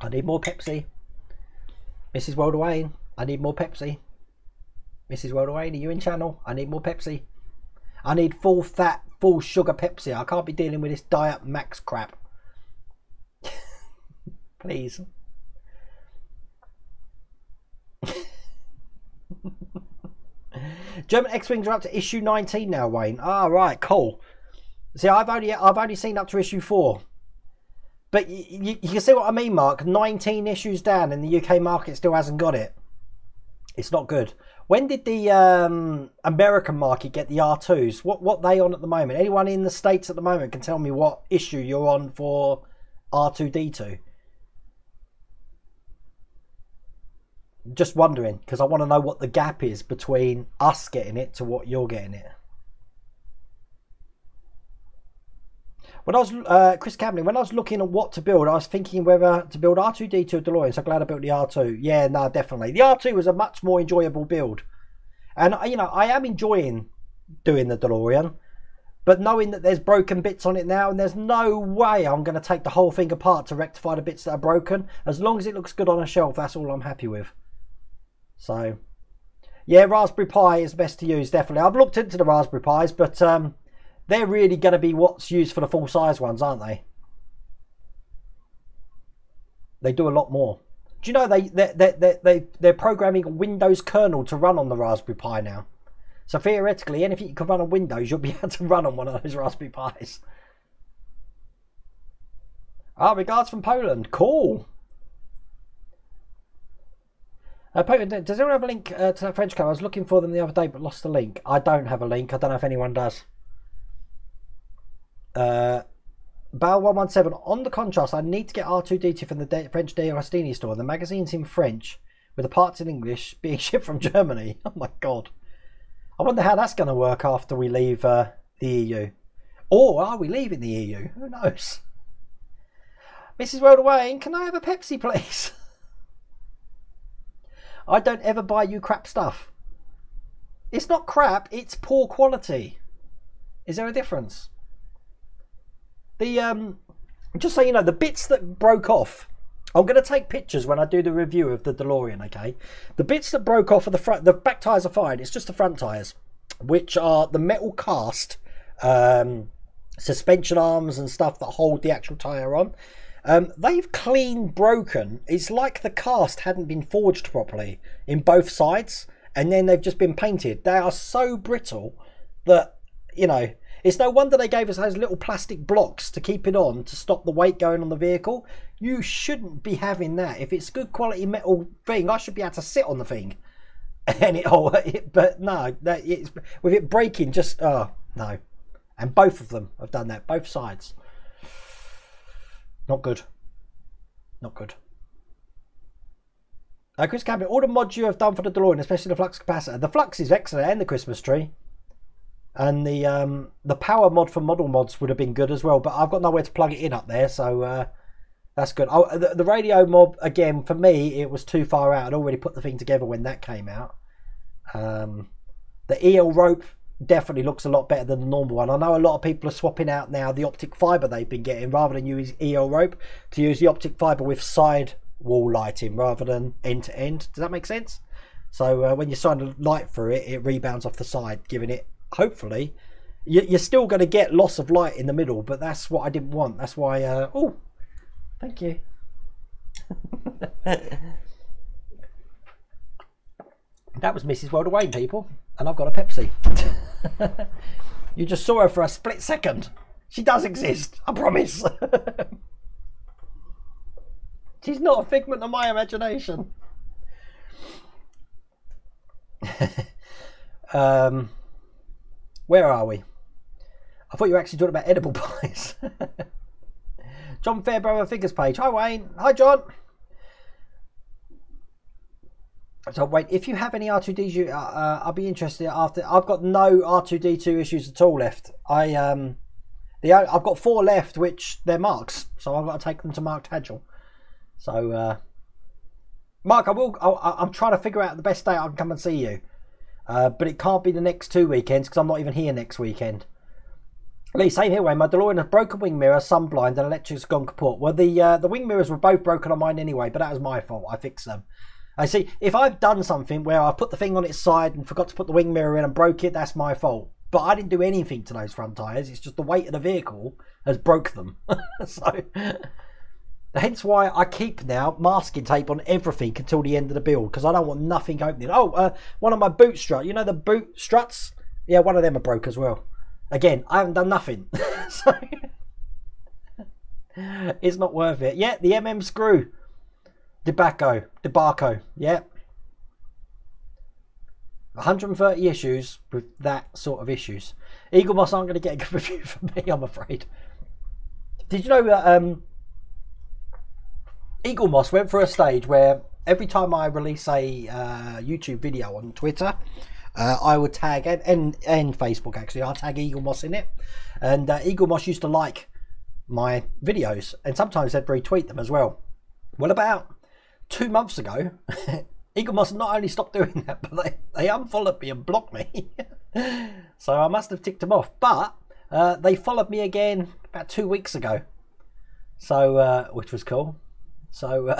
I need more Pepsi. Mrs. World of Wayne, I need more Pepsi. Mrs. World of Wayne, are you in channel? I need more Pepsi. I need full fat, full sugar Pepsi. I can't be dealing with this Diet Max crap. Please. German X-Wings are up to issue 19 now, Wayne. Ah, right, cool. See, I've only seen up to issue 4. But you can see what I mean, Mark. 19 issues down and the UK market still hasn't got it. It's not good. When did the American market get the R2s? What they on at the moment? Anyone in the States at the moment can tell me what issue you're on for R2D2? Just wondering, because I want to know what the gap is between us getting it to what you're getting it. When I was Chris Camden, when I was looking at what to build, I was thinking whether to build R2D2 or DeLorean. So glad I built the R2. Yeah, no, definitely. The R2 was a much more enjoyable build, and you know, I am enjoying doing the DeLorean, but knowing that there's broken bits on it now, and there's no way I'm going to take the whole thing apart to rectify the bits that are broken. As long as it looks good on a shelf, that's all I'm happy with. So, yeah, Raspberry Pi is best to use, definitely. I've looked into the Raspberry Pis, but they're really going to be what's used for the full-size ones, aren't they? They do a lot more. Do you know they're programming a Windows kernel to run on the Raspberry Pi now? So theoretically, anything you can run on Windows, you'll be able to run on one of those Raspberry Pis. Ah, regards from Poland. Cool. Poland, does anyone have a link to that French car? I was looking for them the other day, but lost the link. I don't have a link. I don't know if anyone does. Bal117, on the contrast, I need to get R2D2 from the French De Rostini store. The magazine's in French with the parts in English, being shipped from Germany. Oh my god. I wonder how that's going to work after we leave the EU. Or are we leaving the EU? Who knows? Mrs. Worldaway, can I have a Pepsi, please? I don't ever buy you crap stuff. It's not crap, it's poor quality. Is there a difference? The just so you know, the bits that broke off, I'm going to take pictures when I do the review of the DeLorean, okay? The bits that broke off of the front, the back tyres are fine. It's just the front tyres, which are the metal cast suspension arms and stuff that hold the actual tyre on. They've clean broken. It's like the cast hadn't been forged properly in both sides, and then they've just been painted. They are so brittle that, you know, it's no wonder they gave us those little plastic blocks to keep it on to stop the weight going on the vehicle. You shouldn't be having that. If it's good quality metal thing, I should be able to sit on the thing. And but no, with it breaking, just no. And both of them have done that, both sides. Not good. Not good. Chris Campbell, all the mods you have done for the DeLorean, especially the flux capacitor. The flux is excellent, and the Christmas tree. And the power mod for model mods would have been good as well, but I've got nowhere to plug it in up there, so that's good. Oh, the radio mod, again, for me, it was too far out. I'd already put the thing together when that came out. The EL rope definitely looks a lot better than the normal one. I know a lot of people are swapping out now the optic fibre they've been getting, rather than use EL rope, to use the optic fibre with side wall lighting rather than end to end. Does that make sense? So when you shine a light through it, it rebounds off the side, giving it, hopefully, you're still going to get loss of light in the middle, but that's what I didn't want. That's why oh, thank you. That was Mrs. Worldaway, people, and I've got a Pepsi. You just saw her for a split second. She does exist, I promise. She's not a figment of my imagination. Where are we? I thought you were actually talking about edible pies. John Fairbrother Figures page. Hi Wayne. Hi John. So wait, if you have any R2D2, I'll be interested after. I've got no R2D2 issues at all left. I've got 4 left, which they're Mark's, so I've got to take them to Mark Tadgel. So Mark, I'm trying to figure out the best day I can come and see you. But it can't be the next 2 weekends because I'm not even here next weekend. Lee, same here, Wayne. My DeLorean has broken wing mirror, sunblind, and electric's gone kaput. Well, the wing mirrors were both broken on mine anyway, but that was my fault. I fixed them. I see, if I've done something where I put the thing on its side and forgot to put the wing mirror in and broke it, that's my fault. But I didn't do anything to those front tyres. It's just the weight of the vehicle has broke them. So, hence why I keep now masking tape on everything until the end of the build, because I don't want nothing opening. Oh, one of my boot struts, you know the boot struts? Yeah, one of them are broke as well. Again, I haven't done nothing. So, it's not worth it. Yeah, the MM screw. Debaco, yeah. 130 issues with that sort of issues. Eagle Moss aren't going to get a good review from me, I'm afraid. Did you know that Eagle Moss went through a stage where every time I release a YouTube video on Twitter, I would tag, and Facebook actually, I'll tag Eagle Moss in it. And Eagle Moss used to like my videos, and sometimes they'd retweet them as well. Well, about 2 months ago, Eaglemoss not only stopped doing that, but they unfollowed me and blocked me. So I must have ticked them off. But they followed me again about 2 weeks ago, so which was cool. So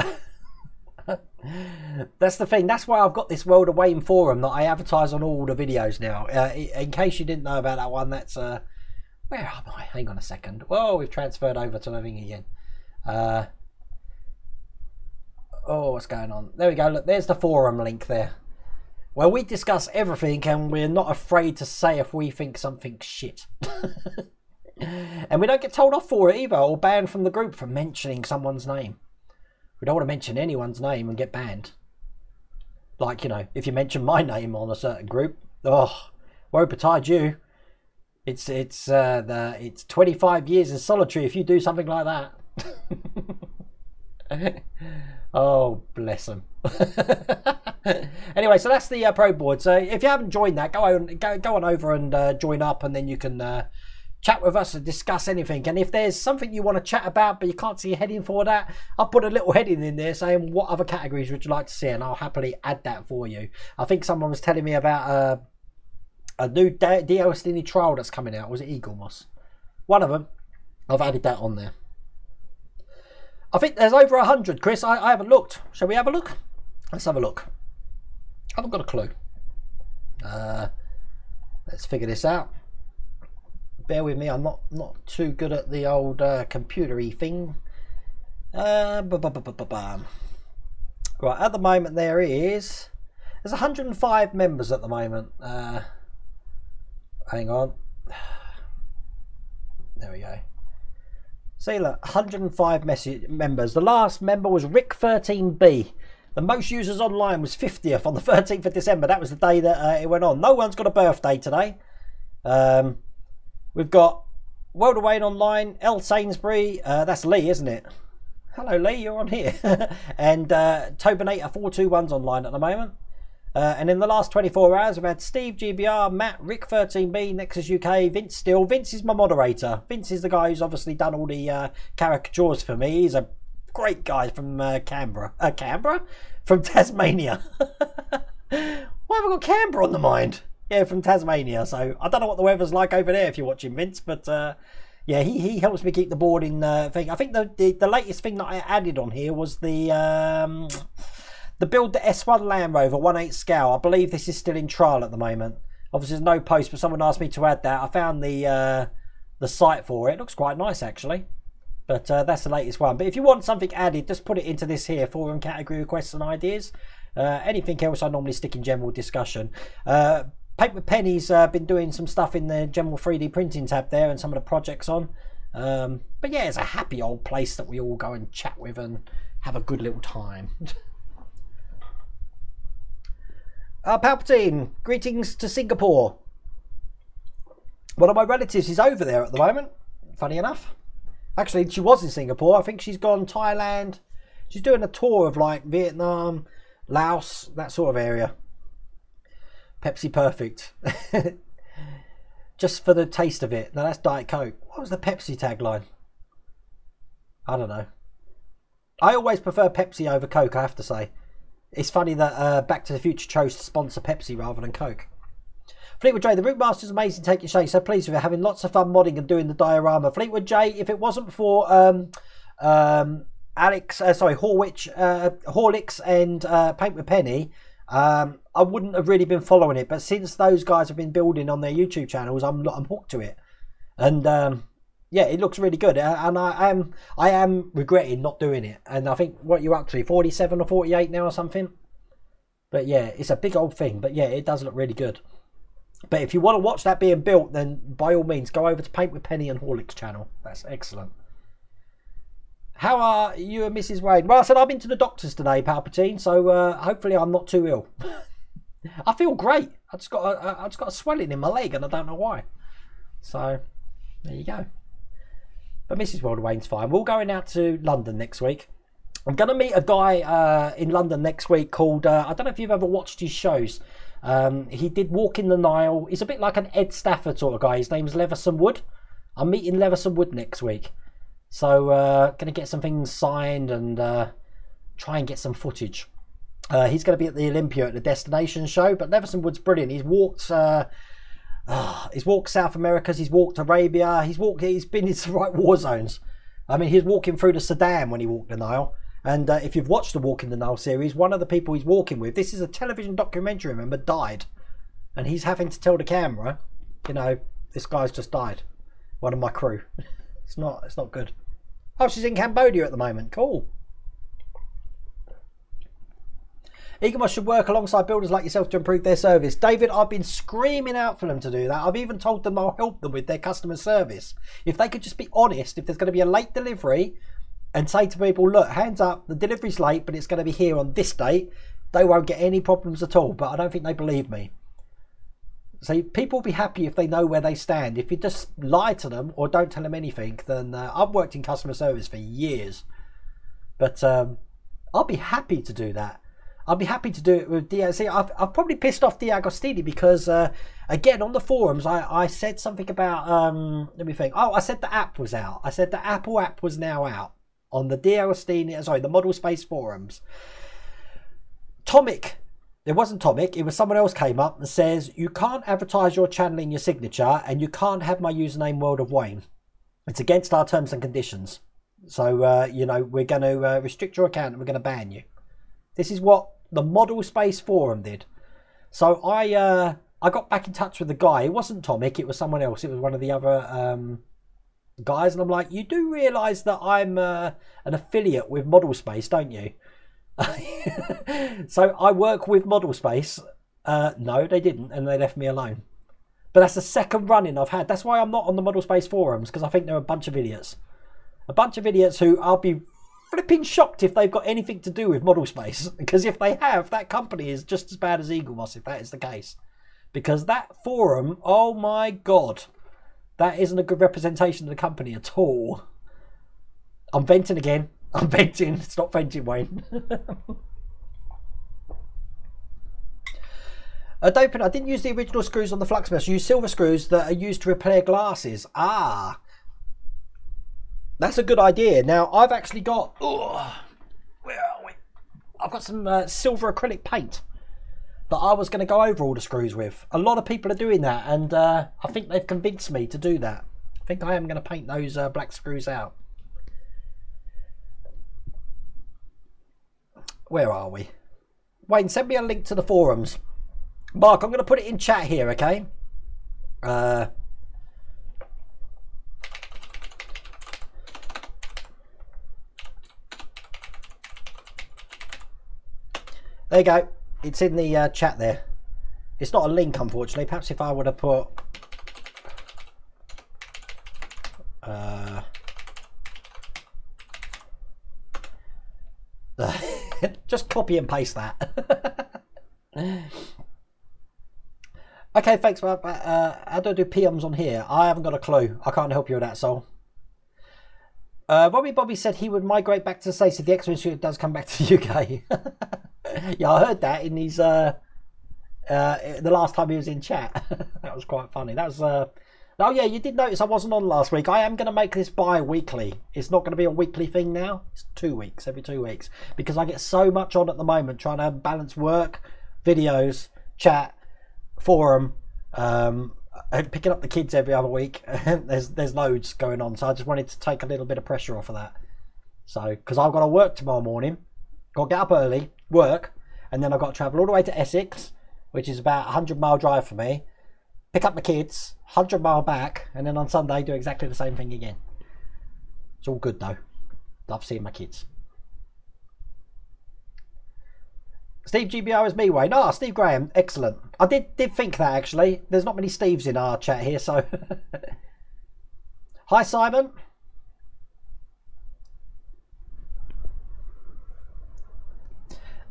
that's the thing. That's why I've got this World of Wayne forum that I advertise on all the videos now. In case you didn't know about that one, that's where am I? Hang on a second. Whoa, we've transferred over to living again. Oh, what's going on? There we go. Look, there's the forum link there. Well, we discuss everything, and we're not afraid to say if we think something's shit. And we don't get told off for it either, or banned from the group for mentioning someone's name. We don't want to mention anyone's name and get banned. Like, you know, if you mention my name on a certain group, oh, woe betide you. It's 25 years in solitary if you do something like that. Oh, bless them. Anyway, so that's the pro board. So if you haven't joined that, go on over and join up, and then you can chat with us and discuss anything. And if there's something you want to chat about but you can't see a heading for that, I'll put a little heading in there saying what other categories would you like to see, and I'll happily add that for you. I think someone was telling me about a new Destiny trial that's coming out. Was it Eaglemoss? One of them. I've added that on there. I think there's over 100, Chris. I haven't looked. Shall we have a look? Let's have a look. I haven't got a clue. Let's figure this out. Bear with me. I'm not too good at the old computer-y thing. Right, at the moment there's 105 members at the moment. Hang on. There we go. See, look, 105 members. The last member was Rick13B. The most users online was 50th on the 13th of December. That was the day that it went on. No one's got a birthday today. We've got World of Wayne Online, L Sainsbury. That's Lee, isn't it? Hello, Lee. You're on here. And Tobinator 421's online at the moment. And in the last 24 hours, we've had Steve GBR, Matt, Rick13B, Nexus UK, Vince Steele. Vince is my moderator. Vince is the guy who's obviously done all the caricatures for me. He's a great guy from Canberra. Canberra? From Tasmania. Why have I got Canberra on the mind? Yeah, from Tasmania. So I don't know what the weather's like over there if you're watching, Vince. But yeah, he helps me keep the board in thing. I think the latest thing that I added on here was the build the S1 Land Rover 1/8 scale. I believe this is still in trial at the moment. Obviously there's no post, but someone asked me to add that. I found the site for it. It looks quite nice actually. But that's the latest one. But if you want something added, just put it into this here, forum category requests and ideas. Anything else I normally stick in general discussion. Paper Penny's been doing some stuff in the general 3D printing tab there and some of the projects on. But yeah, it's a happy old place that we all go and chat with and have a good little time. Palpatine, greetings to Singapore. One of my relatives is over there at the moment, funny enough. Actually, she was in Singapore. I think she's gone Thailand. She's doing a tour of like Vietnam, Laos, that sort of area. Pepsi Perfect. Just for the taste of it. Now that's Diet Coke. What was the Pepsi tagline? I don't know. I always prefer Pepsi over Coke, I have to say. It's funny that Back to the Future chose to sponsor Pepsi rather than Coke. Fleetwood J, the Rootmaster's amazing taking shape. So pleased with it, having lots of fun modding and doing the diorama. Fleetwood J, if it wasn't for Horlicks and Paint with Penny, I wouldn't have really been following it. But since those guys have been building on their YouTube channels, I'm hooked to it. And yeah, it looks really good. And I am regretting not doing it. And I think what you're up to, 47 or 48 now or something. But yeah, it's a big old thing. But yeah, it does look really good. But if you want to watch that being built, then by all means, go over to Paint with Penny and Horlick's channel. That's excellent. How are you and Mrs. Wade? Well, I said I've been to the doctors today, Palpatine, so hopefully I'm not too ill. I feel great. I just got a swelling in my leg, and I don't know why. So there you go. But Mrs. World of Wayne's fine. We're going out to London next week. I'm going to meet a guy in London next week called, I don't know if you've ever watched his shows. He did Walk in the Nile. He's a bit like an Ed Stafford sort of guy. His name's Leverson Wood. I'm meeting Leverson Wood next week. So going to get some things signed and try and get some footage. He's going to be at the Olympia at the Destination show, but Leveson-Wood's brilliant. He's walked South America, he's walked Arabia, he's been in some right war zones. I mean, he's walking through the Sudan when he walked the Nile. And if you've watched the Walking the Nile series, one of the people he's walking with, this is a television documentary, remember, died. And he's having to tell the camera, you know, this guy's just died. One of my crew. It's not good. Oh, she's in Cambodia at the moment. Cool. Eaglemoss should work alongside builders like yourself to improve their service. David, I've been screaming out for them to do that. I've even told them I'll help them with their customer service. If they could just be honest, if there's going to be a late delivery, and say to people, look, hands up, the delivery's late, but it's going to be here on this date, they won't get any problems at all. But I don't think they believe me. So people will be happy if they know where they stand. If you just lie to them or don't tell them anything, then I've worked in customer service for years. But I'll be happy to do that. I'll be happy to do it with DAC. I've probably pissed off D'Agostini because, again, on the forums, I said something about, let me think. Oh, I said the app was out. I said the Apple app was now out on the D'Agostini, sorry, the Model Space forums. Tomic, it wasn't Tomic, it was someone else came up and says, you can't advertise your channel in your signature and you can't have my username World of Wayne. It's against our terms and conditions. So, you know, we're going to restrict your account and we're going to ban you. This is what the Model Space forum did. So I got back in touch with the guy. It wasn't Tomic, it was someone else. It was one of the other guys. And I'm like, you do realise that I'm an affiliate with Model Space, don't you? So I work with Model Space. No, they didn't, and they left me alone. But that's the second run-in I've had. That's why I'm not on the Model Space forums, because I think they're a bunch of idiots. A bunch of idiots who I'll be flipping shocked if they've got anything to do with Model Space. Because if they have, that company is just as bad as Eaglemoss, if that is the case. Because that forum, oh my God, that isn't a good representation of the company at all. I'm venting again. I'm venting. Stop venting, Wayne. Dopin, I didn't use the original screws on the flux mesh. I used silver screws that are used to repair glasses. Ah, that's a good idea. Now, I've actually got... Oh, where are we? I've got some silver acrylic paint that I was going to go over all the screws with. A lot of people are doing that, and I think they've convinced me to do that. I think I am going to paint those black screws out. Where are we? Wayne, send me a link to the forums. Mark, I'm going to put it in chat here, okay? There you go. It's in the chat there. It's not a link, unfortunately. Perhaps if I would have put... just copy and paste that. Okay, thanks. How do I do PMs on here? I haven't got a clue. I can't help you with that, Sol. Bobby said he would migrate back to the States if the X-Wing suit does come back to the UK. Yeah, I heard that in his the last time he was in chat. That was quite funny. That was oh yeah, you did notice I wasn't on last week. I am going to make this bi-weekly. It's not going to be a weekly thing now. It's 2 weeks, every 2 weeks, because I get so much on at the moment trying to balance work, videos, chat, forum, and picking up the kids every other week. there's loads going on, so I just wanted to take a little bit of pressure off of that. So because I've got to work tomorrow morning, got to get up early, work, and then I've got to travel all the way to Essex, which is about a 100-mile drive for me, pick up the kids, 100-mile back, and then on Sunday do exactly the same thing again. It's all good though. Love seeing my kids. Steve GBR is me, Wayne. Ah, Steve Graham, excellent. I did think that actually. There's not many Steves in our chat here, so. Hi, Simon.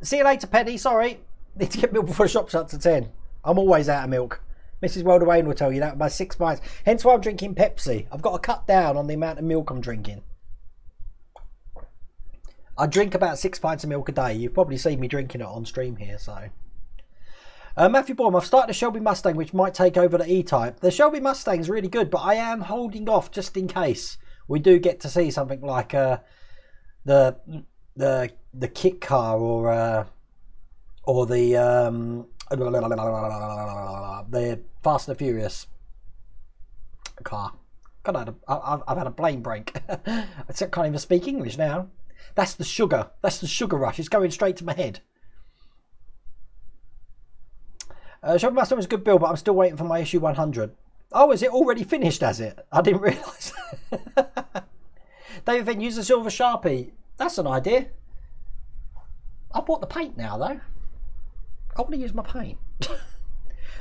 See you later, Penny. Sorry, need to get milk before the shop shuts at 10. I'm always out of milk. Mrs. World of Wayne will tell you that by 6 pints. Hence why I'm drinking Pepsi. I've got to cut down on the amount of milk I'm drinking. I drink about 6 pints of milk a day. You've probably seen me drinking it on stream here. So, Matthew Baum, I've started a Shelby Mustang which might take over the E-Type. The Shelby Mustang's really good, but I am holding off just in case. we do get to see something like the kit car or the Fast and the Furious car. God, I've had a brain break. I can't even speak English now. That's the sugar. That's the sugar rush. It's going straight to my head. Shopping Master was a good build, but I'm still waiting for my issue 100. Oh, is it already finished, has it? I didn't realise. David Finn, use a silver Sharpie. That's an idea. I bought the paint now, though. I want to use my paint.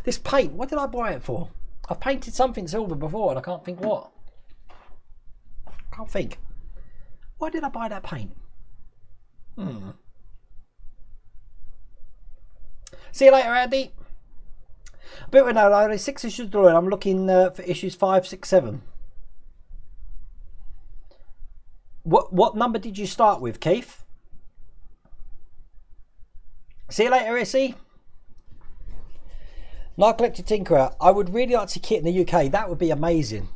This paint, what did I buy it for? I've painted something silver before and I can't think what. Can't think. Why did I buy that paint? See you later, Andy. But no, only 6 issues to learn. I'm looking for issues 5, 6, 7. What number did you start with, Keith? See you later, Issy. Narcoleptic Tinkerer. I would really like to kit in the UK. That would be amazing.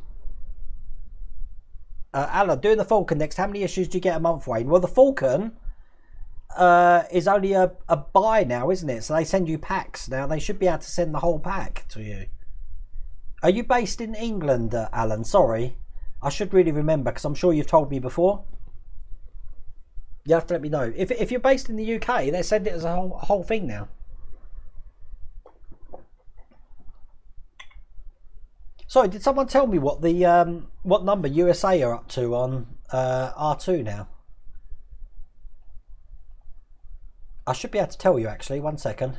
Alan, doing the Falcon next. How many issues do you get a month, Wayne? Well, the Falcon is only a buy now, isn't it? So they send you packs now. They should be able to send the whole pack to you. Are you based in England, Alan? Sorry. I should really remember because I'm sure you've told me before. You have to let me know. If you're based in the UK, they send it as a whole thing now. Sorry, did someone tell me what the what number USA are up to on R2 now? I should be able to tell you actually. 1 second.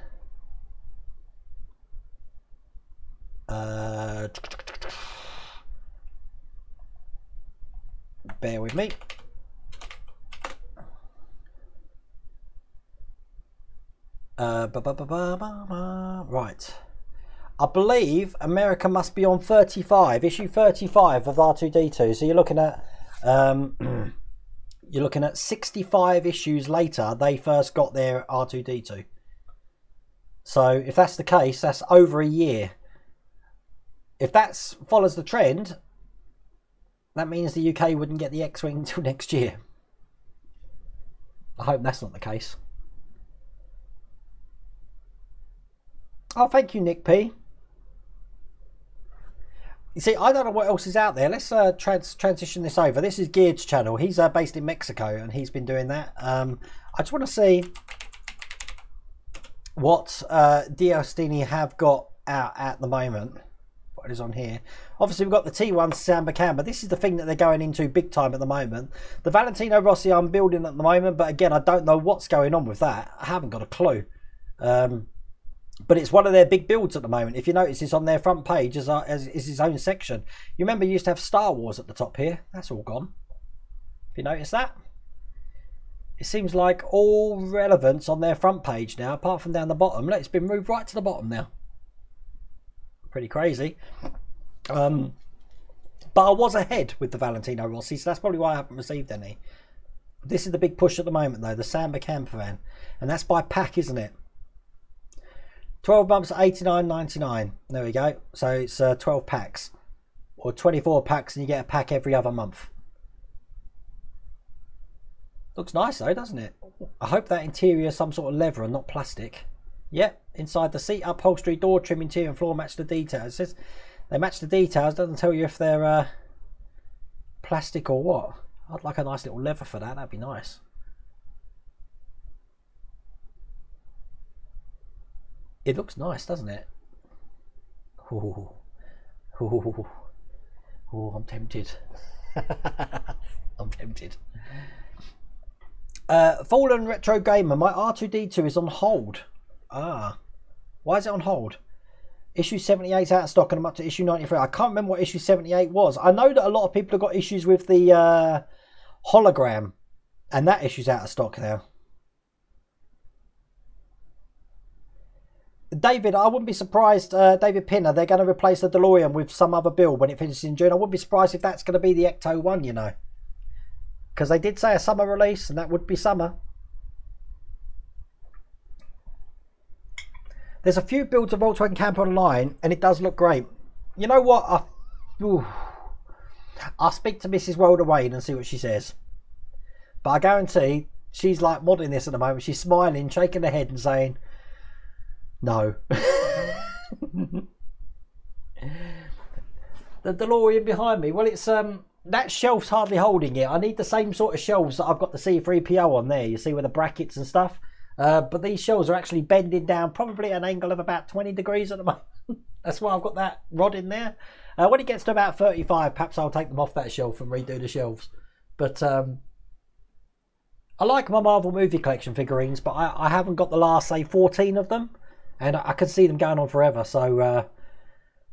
Bear with me. Right. I believe America must be on 35, issue 35 of R2-D2. So you're looking at 65 issues later they first got their R2-D2. So if that's the case, that's over a year. If that follows the trend, that means the UK wouldn't get the X-Wing until next year. I hope that's not the case. Oh, thank you, Nick P. You see, I don't know what else is out there. Let's transition this over. This is Geared's channel. He's based in Mexico, and he's been doing that. I just want to see what Diostini have got out at the moment. What is on here? Obviously, we've got the T1 Samba Camba. This is the thing that they're going into big time at the moment. The Valentino Rossi I'm building at the moment, but again, I don't know what's going on with that. I haven't got a clue. But it's one of their big builds at the moment. If you notice, it's on their front page as its own section. You remember you used to have Star Wars at the top here. That's all gone. If you notice that. It seems like all relevance on their front page now, apart from down the bottom. Look, it's been moved right to the bottom now. Pretty crazy. But I was ahead with the Valentino Rossi, so that's probably why I haven't received any. This is the big push at the moment, though. The Samba Campervan. And that's by pack, isn't it? 12 months at $89.99. There we go. So it's 12 packs or 24 packs, and you get a pack every other month. Looks nice though, doesn't it? I hope that interior is some sort of leather and not plastic. Yep, inside the seat upholstery, door trim, interior and floor match the details. It says they match the details. Doesn't tell you if they're plastic or what. I'd like a nice little leather for that. That'd be nice. It looks nice, doesn't it? Ooh. Ooh. Ooh, I'm tempted. I'm tempted. Fallen Retro Gamer, my R2-D2 is on hold. Ah. Why is it on hold? Issue 78 out of stock and I'm up to issue 93. I can't remember what issue 78 was. I know that a lot of people have got issues with the hologram. And that issue's out of stock now. David, I wouldn't be surprised, David Pinner, they're going to replace the DeLorean with some other build when it finishes in June. I wouldn't be surprised if that's going to be the Ecto 1, you know. Because they did say a summer release, and that would be summer. There's a few builds of Volkswagen Camper online, and it does look great. You know what? I'll speak to Mrs. Wilder Wayne and see what she says. But I guarantee she's like modding this at the moment. She's smiling, shaking her head and saying, no. The DeLorean behind me. Well, it's that shelf's hardly holding it. I need the same sort of shelves that I've got the C3PO on there. You see with the brackets and stuff. But these shelves are actually bending down probably an angle of about 20 degrees at the moment. That's why I've got that rod in there. When it gets to about 35, perhaps I'll take them off that shelf and redo the shelves. But I like my Marvel movie collection figurines, but I haven't got the last, say, 14 of them. And I could see them going on forever. So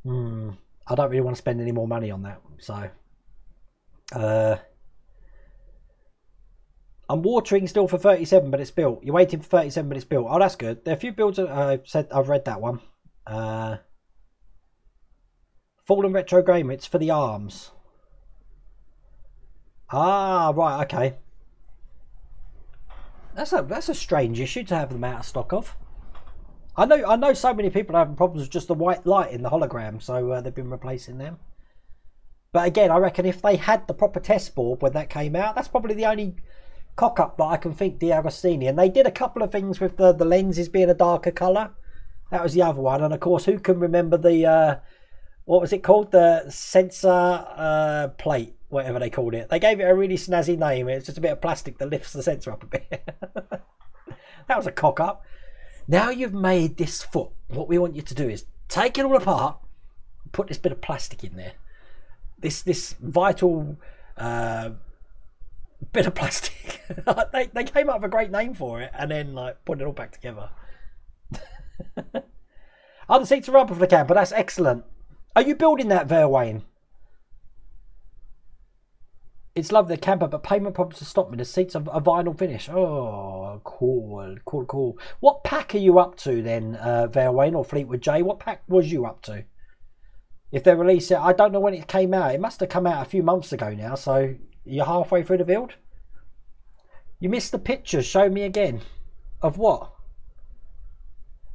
I don't really want to spend any more money on that. So I'm watering still for 37, but it's built. You're waiting for 37, but it's built. Oh, that's good. There are a few builds. I've read that one. Fallen Retro Gamer. It's for the arms. Ah, right. Okay. That's a strange issue to have them out of stock of. I know so many people are having problems with just the white light in the hologram, so they've been replacing them. But again, I reckon if they had the proper test board when that came out, that's probably the only cock-up that I can think D'Agostini. And they did a couple of things with the lenses being a darker colour. That was the other one. And of course, who can remember the, what was it called? The sensor plate, whatever they called it. They gave it a really snazzy name. It's just a bit of plastic that lifts the sensor up a bit. That was a cock-up. Now you've made this foot, what we want you to do is take it all apart and put this bit of plastic in there. This vital bit of plastic. they came up with a great name for it and then like put it all back together. Other seats are rubber for the camper. That's excellent. Are you building that there, Wayne? It's lovely, the camper, but payment problems to stop me. The seats are a vinyl finish. Oh, cool. What pack are you up to then, there, Wayne, or Fleetwood J? What pack was you up to? If they release it, I don't know when it came out. It must have come out a few months ago now, so you're halfway through the build? You missed the pictures. Show me again. Of what?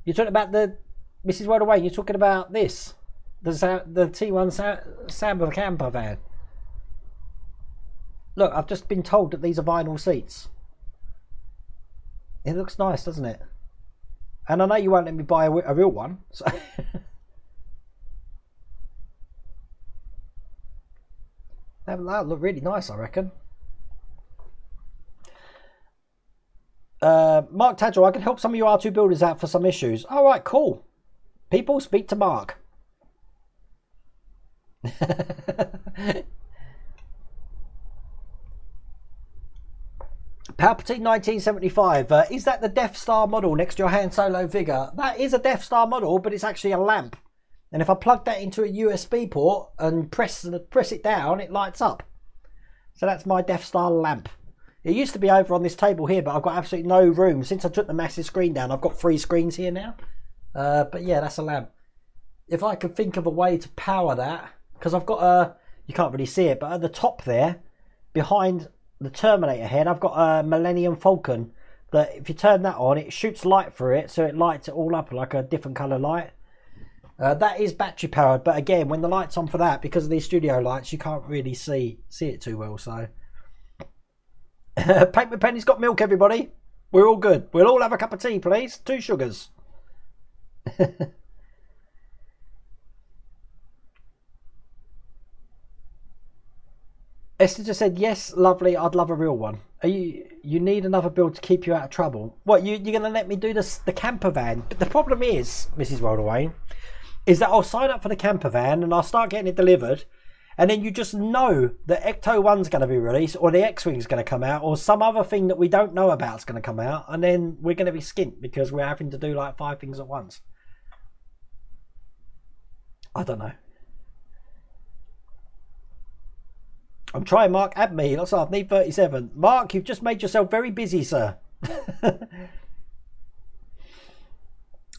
You're talking about the Mrs. Wilder Wayne. You're talking about this. The T1 Samba camper van. Look, I've just been told that these are vinyl seats. It looks nice, doesn't it? And I know you won't let me buy a real one. So That'll look really nice, I reckon. Mark Tadgell, I can help some of you R2 builders out for some issues. All right, cool. People, speak to Mark. Palpatine 1975. Is that the Death Star model next to your Han Solo figure? That is a Death Star model, but it's actually a lamp. And if I plug that into a USB port and press it down, it lights up. So that's my Death Star lamp. It used to be over on this table here, but I've got absolutely no room. Since I took the massive screen down, I've got 3 screens here now. But yeah, that's a lamp. If I could think of a way to power that, because I've got a, you can't really see it, but at the top there, behind the Terminator head, I've got a Millennium Falcon that if you turn that on, it shoots light through it, so it lights it all up like a different colour light. That is battery powered, but again, when the light's on for that, because of these studio lights, you can't really see it too well. So Paper Penny's got milk, everybody. We're all good. We'll all have a cup of tea, please. 2 sugars. Esther just said, yes, lovely, I'd love a real one. You need another build to keep you out of trouble. What, you're going to let me do the camper van? But the problem is, Mrs. Wilder Wayne, is that I'll sign up for the camper van and I'll start getting it delivered, and then you just know that Ecto 1's going to be released, or the X-Wing's going to come out, or some other thing that we don't know about is going to come out, and then we're going to be skint because we're having to do like 5 things at once. I don't know. I'm trying, Mark. Add me. Looks like I need 37. Mark, you've just made yourself very busy, sir.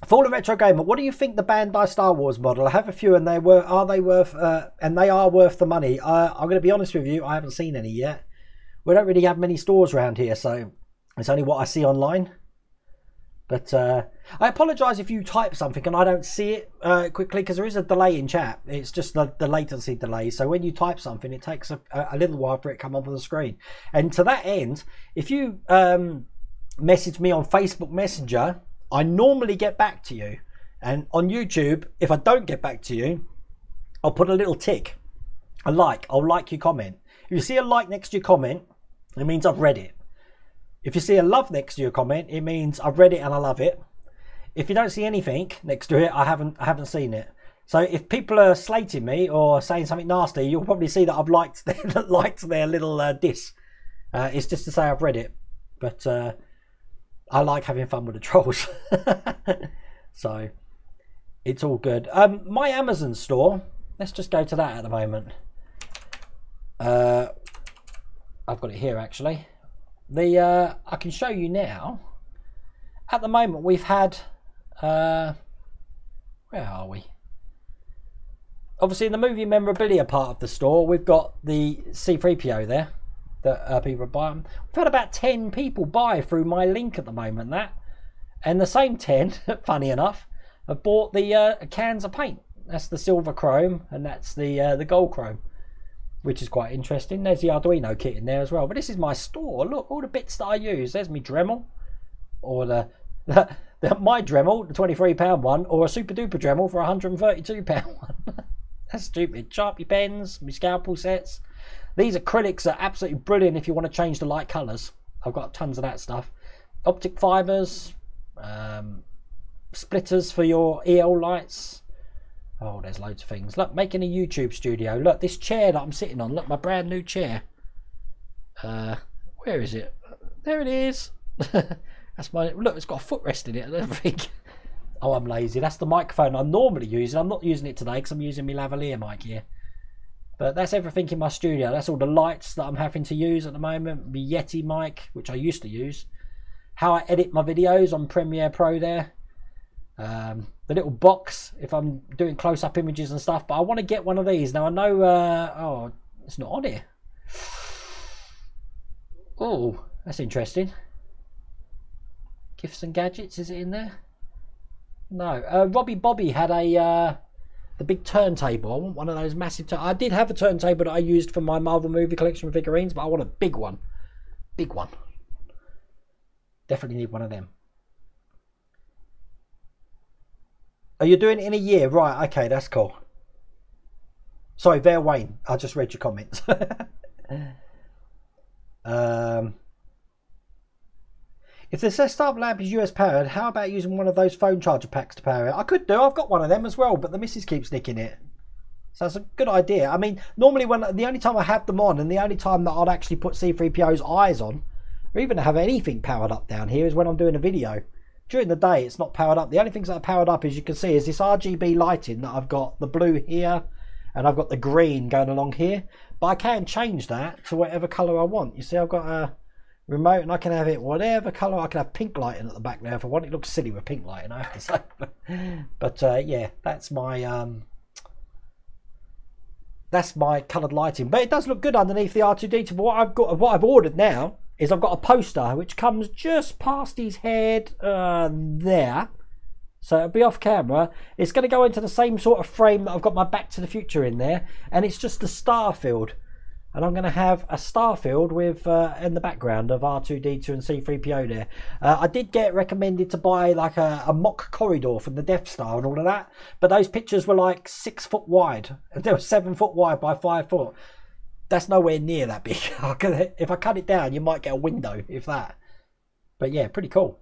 Fallen Retro Gamer, what do you think the Bandai Star Wars model? I have a few, and they are worth the money. I'm going to be honest with you, I haven't seen any yet. We don't really have many stores around here, so it's only what I see online. But I apologise if you type something and I don't see it quickly, because there is a delay in chat. It's just the latency delay. So when you type something, it takes a little while for it to come up on the screen. And to that end, if you message me on Facebook Messenger, I normally get back to you. And on YouTube, if I don't get back to you, I'll put a little tick, a like. I'll like your comment. If you see a like next to your comment, it means I've read it. If you see a love next to your comment, it means I've read it and I love it. If you don't see anything next to it, I haven't seen it. So if people are slating me or saying something nasty, you'll probably see that I've liked their little diss. It's just to say I've read it. But I like having fun with the trolls. So it's all good. My Amazon store, let's just go to that at the moment. I've got it here actually. I can show you now. At the moment we've had where are we? Obviously in the movie memorabilia part of the store we've got the C3PO there that people are buying. We've had about 10 people buy through my link at the moment, and the same 10 funny enough have bought the cans of paint. That's the silver chrome and that's the gold chrome, which is quite interesting. There's the Arduino kit in there as well. But this is my store. Look, all the bits that I use. There's my Dremel, or my Dremel, the £23 one, or a Super Duper Dremel for £132 one. That's stupid. Sharpie pens, my scalpel sets. These acrylics are absolutely brilliant if you want to change the light colours. I've got tons of that stuff. Optic fibres, splitters for your EL lights. Oh, there's loads of things. Look, making a YouTube studio. Look, this chair that I'm sitting on. Look, my brand new chair. Where is it? There it is. That's my. Look, it's got a footrest in it and everything. Oh, I'm lazy. That's the microphone I'm normally using. I'm not using it today because I'm using my lavalier mic here. But that's everything in my studio. That's all the lights that I'm having to use at the moment. My Yeti mic, which I used to use. How I edit my videos on Premiere Pro there. The little box if I'm doing close-up images and stuff. But I want to get one of these. Now I know... oh, it's not on here. Oh, that's interesting. Gifts and gadgets, is it in there? No. Robbie Bobby had a... the big turntable. I want one of those massive... I did have a turntable that I used for my Marvel movie collection figurines, but I want a big one. Big one. Definitely need one of them. Are you doing it in a year? Right, okay, that's cool. Sorry, Bear Wayne. I just read your comments. If the startup lamp is US powered, how about using one of those phone charger packs to power it? I could do. I've got one of them as well, but the missus keeps nicking it. So that's a good idea. I mean, normally when the only time I have them on and the only time that I'd actually put C3PO's eyes on, or even have anything powered up down here, is when I'm doing a video. During the day, it's not powered up. The only things that are powered up, as you can see, is this RGB lighting that I've got the blue here and I've got the green going along here. But I can change that to whatever colour I want. You see, I've got a remote and I can have it whatever colour. I can have pink lighting at the back there if I want. It looks silly with pink lighting, I have to say. But yeah, that's my coloured lighting. But it does look good underneath the R2-D2. But what I've ordered now is I've got a poster which comes just past his head there. So it'll be off camera. It's going to go into the same sort of frame that I've got my Back to the Future in there. And it's just a Starfield. And I'm going to have a Starfield with in the background of R2-D2 and C3PO there. I did get recommended to buy like a mock corridor from the Death Star and all of that. But those pictures were like 6 foot wide. And they were 7 foot wide by 5 foot. That's nowhere near that big. If I cut it down, you might get a window, if that. But yeah, pretty cool.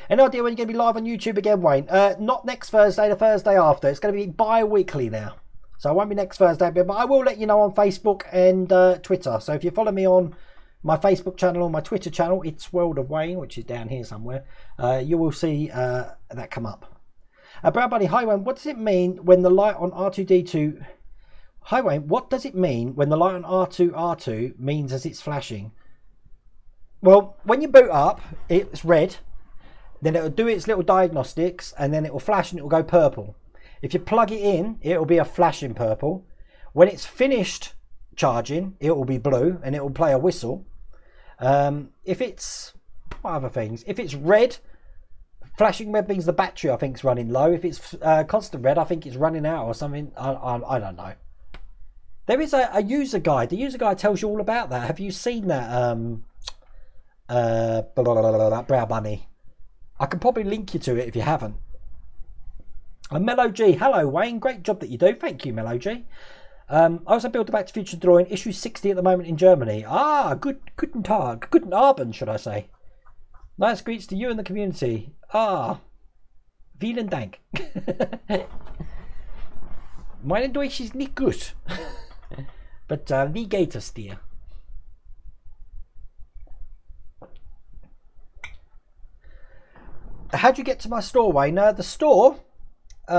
Any idea when you're going to be live on YouTube again, Wayne? Not next Thursday, the Thursday after. It's going to be bi-weekly now. So it won't be next Thursday, but I will let you know on Facebook and Twitter. So if you follow me on my Facebook channel or my Twitter channel, it's World of Wayne, which is down here somewhere. You will see that come up. Brown Bunny, hi Wayne, what does it mean when the light on R2-D2... Hi Wayne, what does it mean when the light on R2 means as it's flashing? Well, when you boot up, it's red. Then it'll do its little diagnostics and then it will flash and it will go purple. If you plug it in, it will be a flashing purple. When it's finished charging, it will be blue and it will play a whistle. If it's, what other things? If it's red, Flashing red means the battery, I think, is running low. If it's constant red, I think it's running out or something. I don't know. There is a user guide. The user guide tells you all about that. Have you seen that? Brow Bunny. I can probably link you to it if you haven't. Mellow G. Hello, Wayne. Great job that you do. Thank you, Mellow G. I also built a Back to the Future drawing. Issue 60 at the moment in Germany. Ah, guten Tag. Guten Abend, should I say. Nice greets to you and the community. Ah, vielen Dank. Mein Deutsch ist nicht gut. But wie geht es dir? How'd you get to my store, Wayne? The store is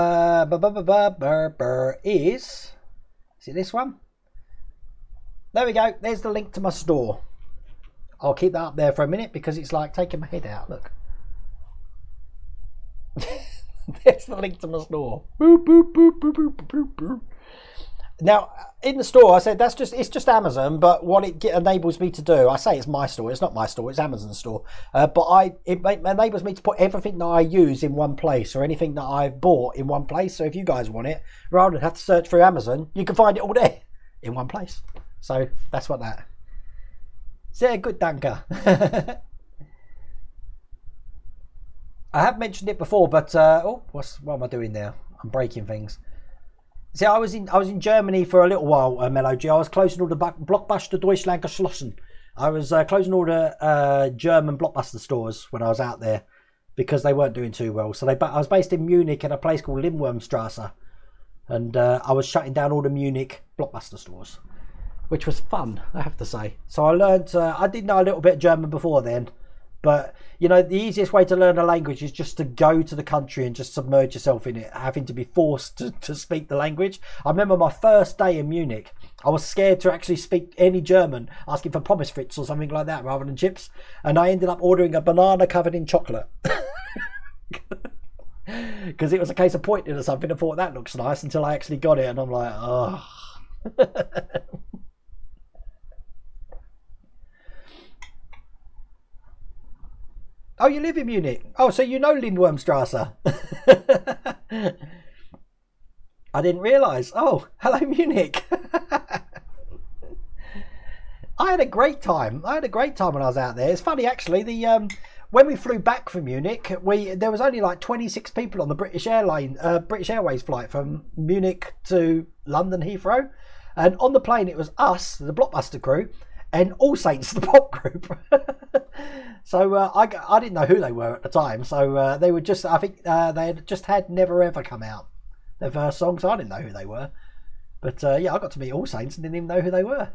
it this one? There we go. There's the link to my store. I'll keep that up there for a minute because it's like taking my head out. Look. There's the link to my store. Boop, boop, boop, boop, boop, boop, boop. Now, in the store, I said it's just Amazon, but what it enables me to do, I say it's my store, it's not my store, it's Amazon's store, but it enables me to put everything that I use in one place, or anything that I've bought in one place. So if you guys want it, rather than have to search through Amazon, you can find it all there in one place. So that's what that. Sehr good, danke. I have mentioned it before, but what am I doing now? I'm breaking things. See, I was in Germany for a little while, Mellow G. I was closing all the Blockbuster Deutschland geschlossen. I was closing all the German Blockbuster stores when I was out there because they weren't doing too well. So I was based in Munich in a place called Lindwurmstrasse, and I was shutting down all the Munich Blockbuster stores, which was fun, I have to say. So I learned. I did know a little bit of German before then. But, you know, the easiest way to learn a language is just to go to the country and just submerge yourself in it, having to be forced to speak the language. I remember my first day in Munich, I was scared to actually speak any German, asking for Pommes frites or something like that rather than chips. And I ended up ordering a banana covered in chocolate. Because it was a case of pointing or something. I thought that looks nice until I actually got it. And I'm like, oh. Oh, you live in Munich. Oh, so you know Lindwurmstrasse. I didn't realise. Oh, hello, Munich. I had a great time. I had a great time when I was out there. It's funny, actually. When we flew back from Munich, there was only like 26 people on the British Airways flight from Munich to London Heathrow, and on the plane it was us, the Blockbuster crew, and All Saints, the pop group. So I didn't know who they were at the time. So they were just, I think they had just had Never Ever come out, their first song. So I didn't know who they were. But yeah, I got to meet All Saints and didn't even know who they were.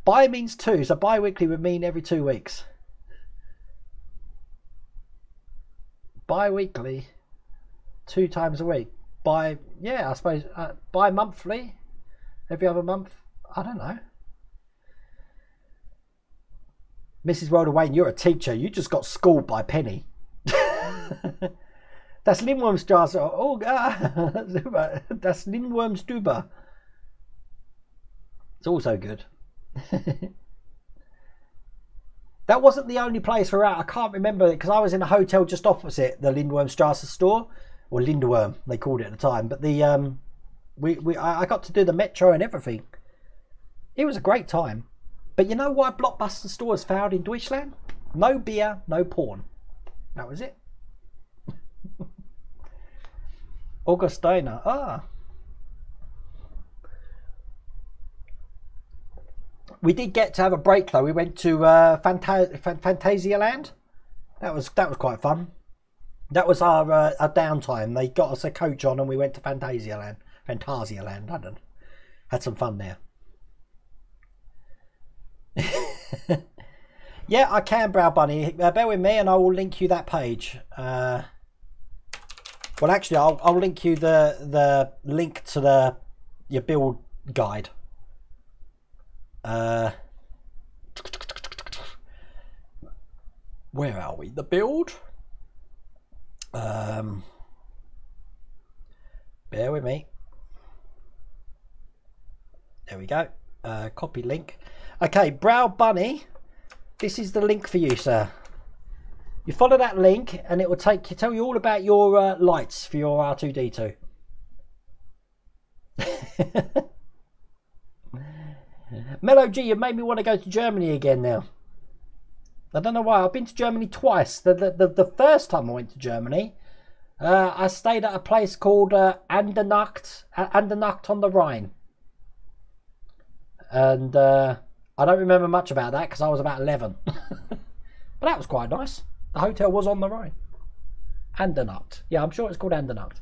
Bi means two, so bi-weekly would mean every 2 weeks. Bi-weekly, 2 times a week. Yeah, I suppose bi-monthly, every other month. I don't know. Mrs. Rhoda Wayne, you're a teacher. You just got schooled by Penny. Das Lindwurmstrasse. Oh, das Lindwurmstube. It's also good. That wasn't the only place we're at. I can't remember it because I was in a hotel just opposite the Lindwurmstrasse store, or Lindwurm they called it at the time. But I got to do the metro and everything. It was a great time. But you know why Blockbuster stores failed in Deutschland? No beer, no porn. That was it. Augustina. Ah. We did get to have a break though. We went to Phantasialand. That was quite fun. That was our downtime. They got us a coach on and we went to Phantasialand. London. Had some fun there. Yeah, I can, Brow Bunny. Bear with me and I will link you that page. Well, actually, I'll link you the link to your build guide. Where are we? The build. Bear with me. There we go. Copy link. Okay, Brow Bunny. This is the link for you, sir. You follow that link and it will tell you all about your lights for your R2-D2. Mellow G, you made me want to go to Germany again now. I don't know why. I've been to Germany twice. The first time I went to Germany, I stayed at a place called Andernach on the Rhine. And I don't remember much about that because I was about 11. But that was quite nice. The hotel was on the Rhine. Andernach. Yeah, I'm sure it's called Andernach.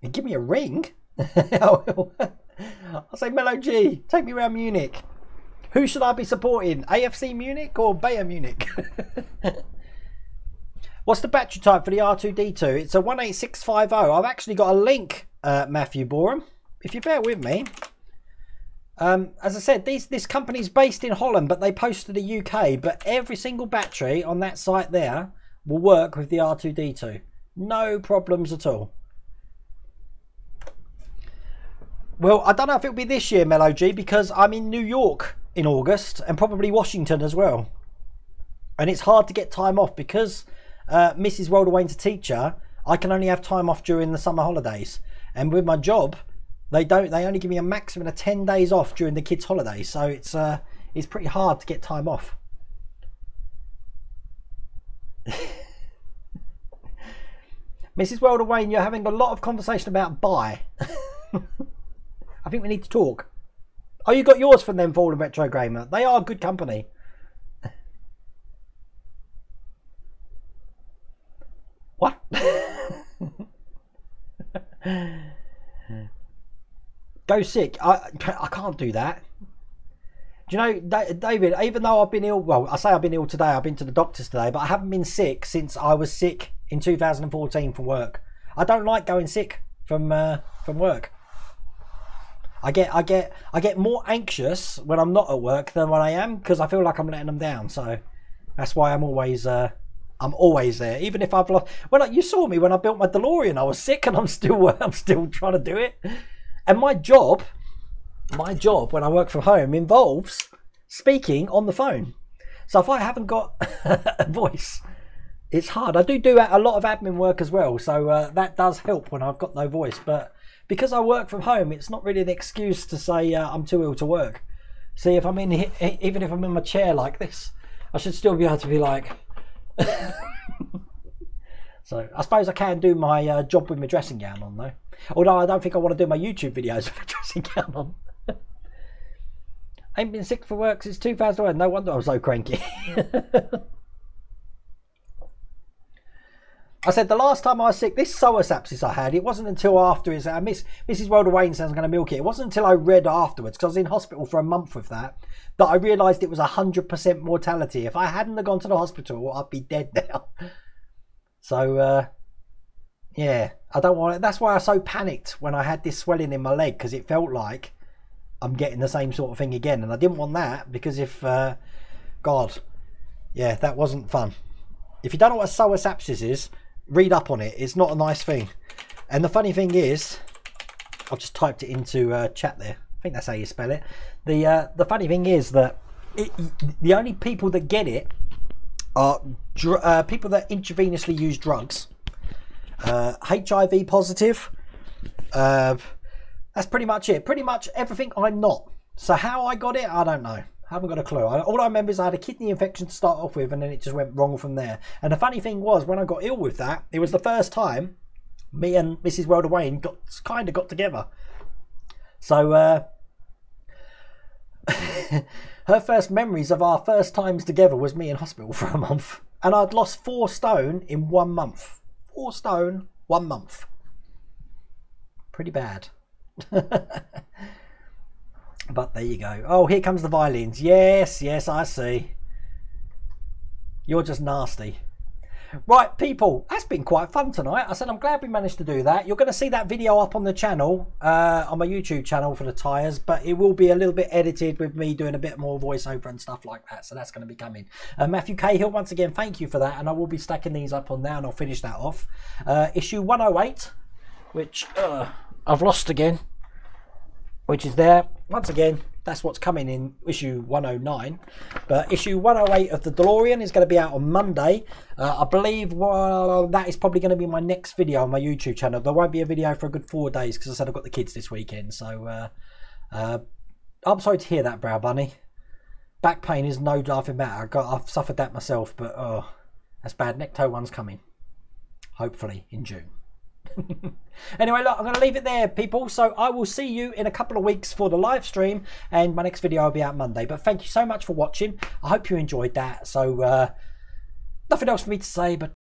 You give me a ring? I'll say, Mellow G, take me around Munich. Who should I be supporting? AFC Munich or Bayern Munich? What's the battery type for the R2-D2? It's a 18650. I've actually got a link, Matthew Borum, if you bear with me. As I said, this company's based in Holland, but they post to the UK. But every single battery on that site there will work with the R2-D2. No problems at all. Well, I don't know if it'll be this year, Mellow G, because I'm in New York in August and probably Washington as well. And it's hard to get time off because Mrs. World Wayne's a teacher. I can only have time off during the summer holidays. And with my job, they only give me a maximum of 10 days off during the kids' holidays. So it's pretty hard to get time off. Mrs. World Wayne, you're having a lot of conversation about buy. I think we need to talk. Oh, you got yours from them, Fallen Retro Gamer. They are a good company. What? Go sick. I can't do that. Do you know, David, even though I've been ill, well, I say I've been ill today, I've been to the doctors today, but I haven't been sick since I was sick in 2014 from work. I don't like going sick from work. I get more anxious when I'm not at work than when I am because I feel like I'm letting them down. So that's why I'm always there. Even if I've lost. Well, you saw me when I built my DeLorean. I was sick and I'm still trying to do it. And my job when I work from home involves speaking on the phone. So if I haven't got a voice, it's hard. I do a lot of admin work as well, so that does help when I've got no voice. But because I work from home, it's not really an excuse to say I'm too ill to work. See, if I'm even if I'm in my chair like this, I should still be able to be like. So I suppose I can do my job with my dressing gown on though. Although I don't think I want to do my YouTube videos with a dressing gown on. I ain't been sick for work since 2001. No wonder I'm so cranky. I said the last time I was sick, this psoas sepsis I had, it wasn't until after Mrs. World Wayne says I'm going to milk it. It wasn't until I read afterwards, because I was in hospital for a month with that I realised it was 100% mortality. If I hadn't have gone to the hospital, I'd be dead now. So, yeah, I don't want it. That's why I was so panicked when I had this swelling in my leg, because it felt like I'm getting the same sort of thing again. And I didn't want that, because if, God, yeah, that wasn't fun. If you don't know what a psoas sepsis is, read up on it. It's not a nice thing. And the funny thing is, I've just typed it into chat there. I think that's how you spell it. The funny thing is that the only people that get it are people that intravenously use drugs, HIV positive. That's pretty much it. Pretty much everything I'm not. So how I got it, I don't know. I haven't got a clue. All I remember is I had a kidney infection to start off with, and then it just went wrong from there. And the funny thing was, when I got ill with that, it was the first time me and Mrs. World Wayne kind of got together. So her first memories of our first times together was me in hospital for a month, and I'd lost 4 stone in 1 month. 4 stone, 1 month. Pretty bad. But there you go. Oh, here comes the violins. Yes, yes, I see. You're just nasty. Right, people, that's been quite fun tonight. I said I'm glad we managed to do that. You're going to see that video up on the channel, on my YouTube channel for the tyres, but it will be a little bit edited with me doing a bit more voiceover and stuff like that. So that's going to be coming. Matthew Cahill, once again, thank you for that. And I will be stacking these up on there, and I'll finish that off. Issue 108, which I've lost again, which is there. Once again, that's what's coming in issue 109. But issue 108 of the DeLorean is going to be out on Monday. I believe that is probably going to be my next video on my YouTube channel. There won't be a video for a good 4 days because I said I've got the kids this weekend. So I'm sorry to hear that, Brow Bunny. Back pain is no laughing matter. I've suffered that myself, but oh, that's bad. Necto one's coming. Hopefully in June. Anyway, look, I'm going to leave it there, people. So I will see you in a couple of weeks for the live stream, and my next video will be out Monday. But thank you so much for watching. I hope you enjoyed that. So nothing else for me to say, but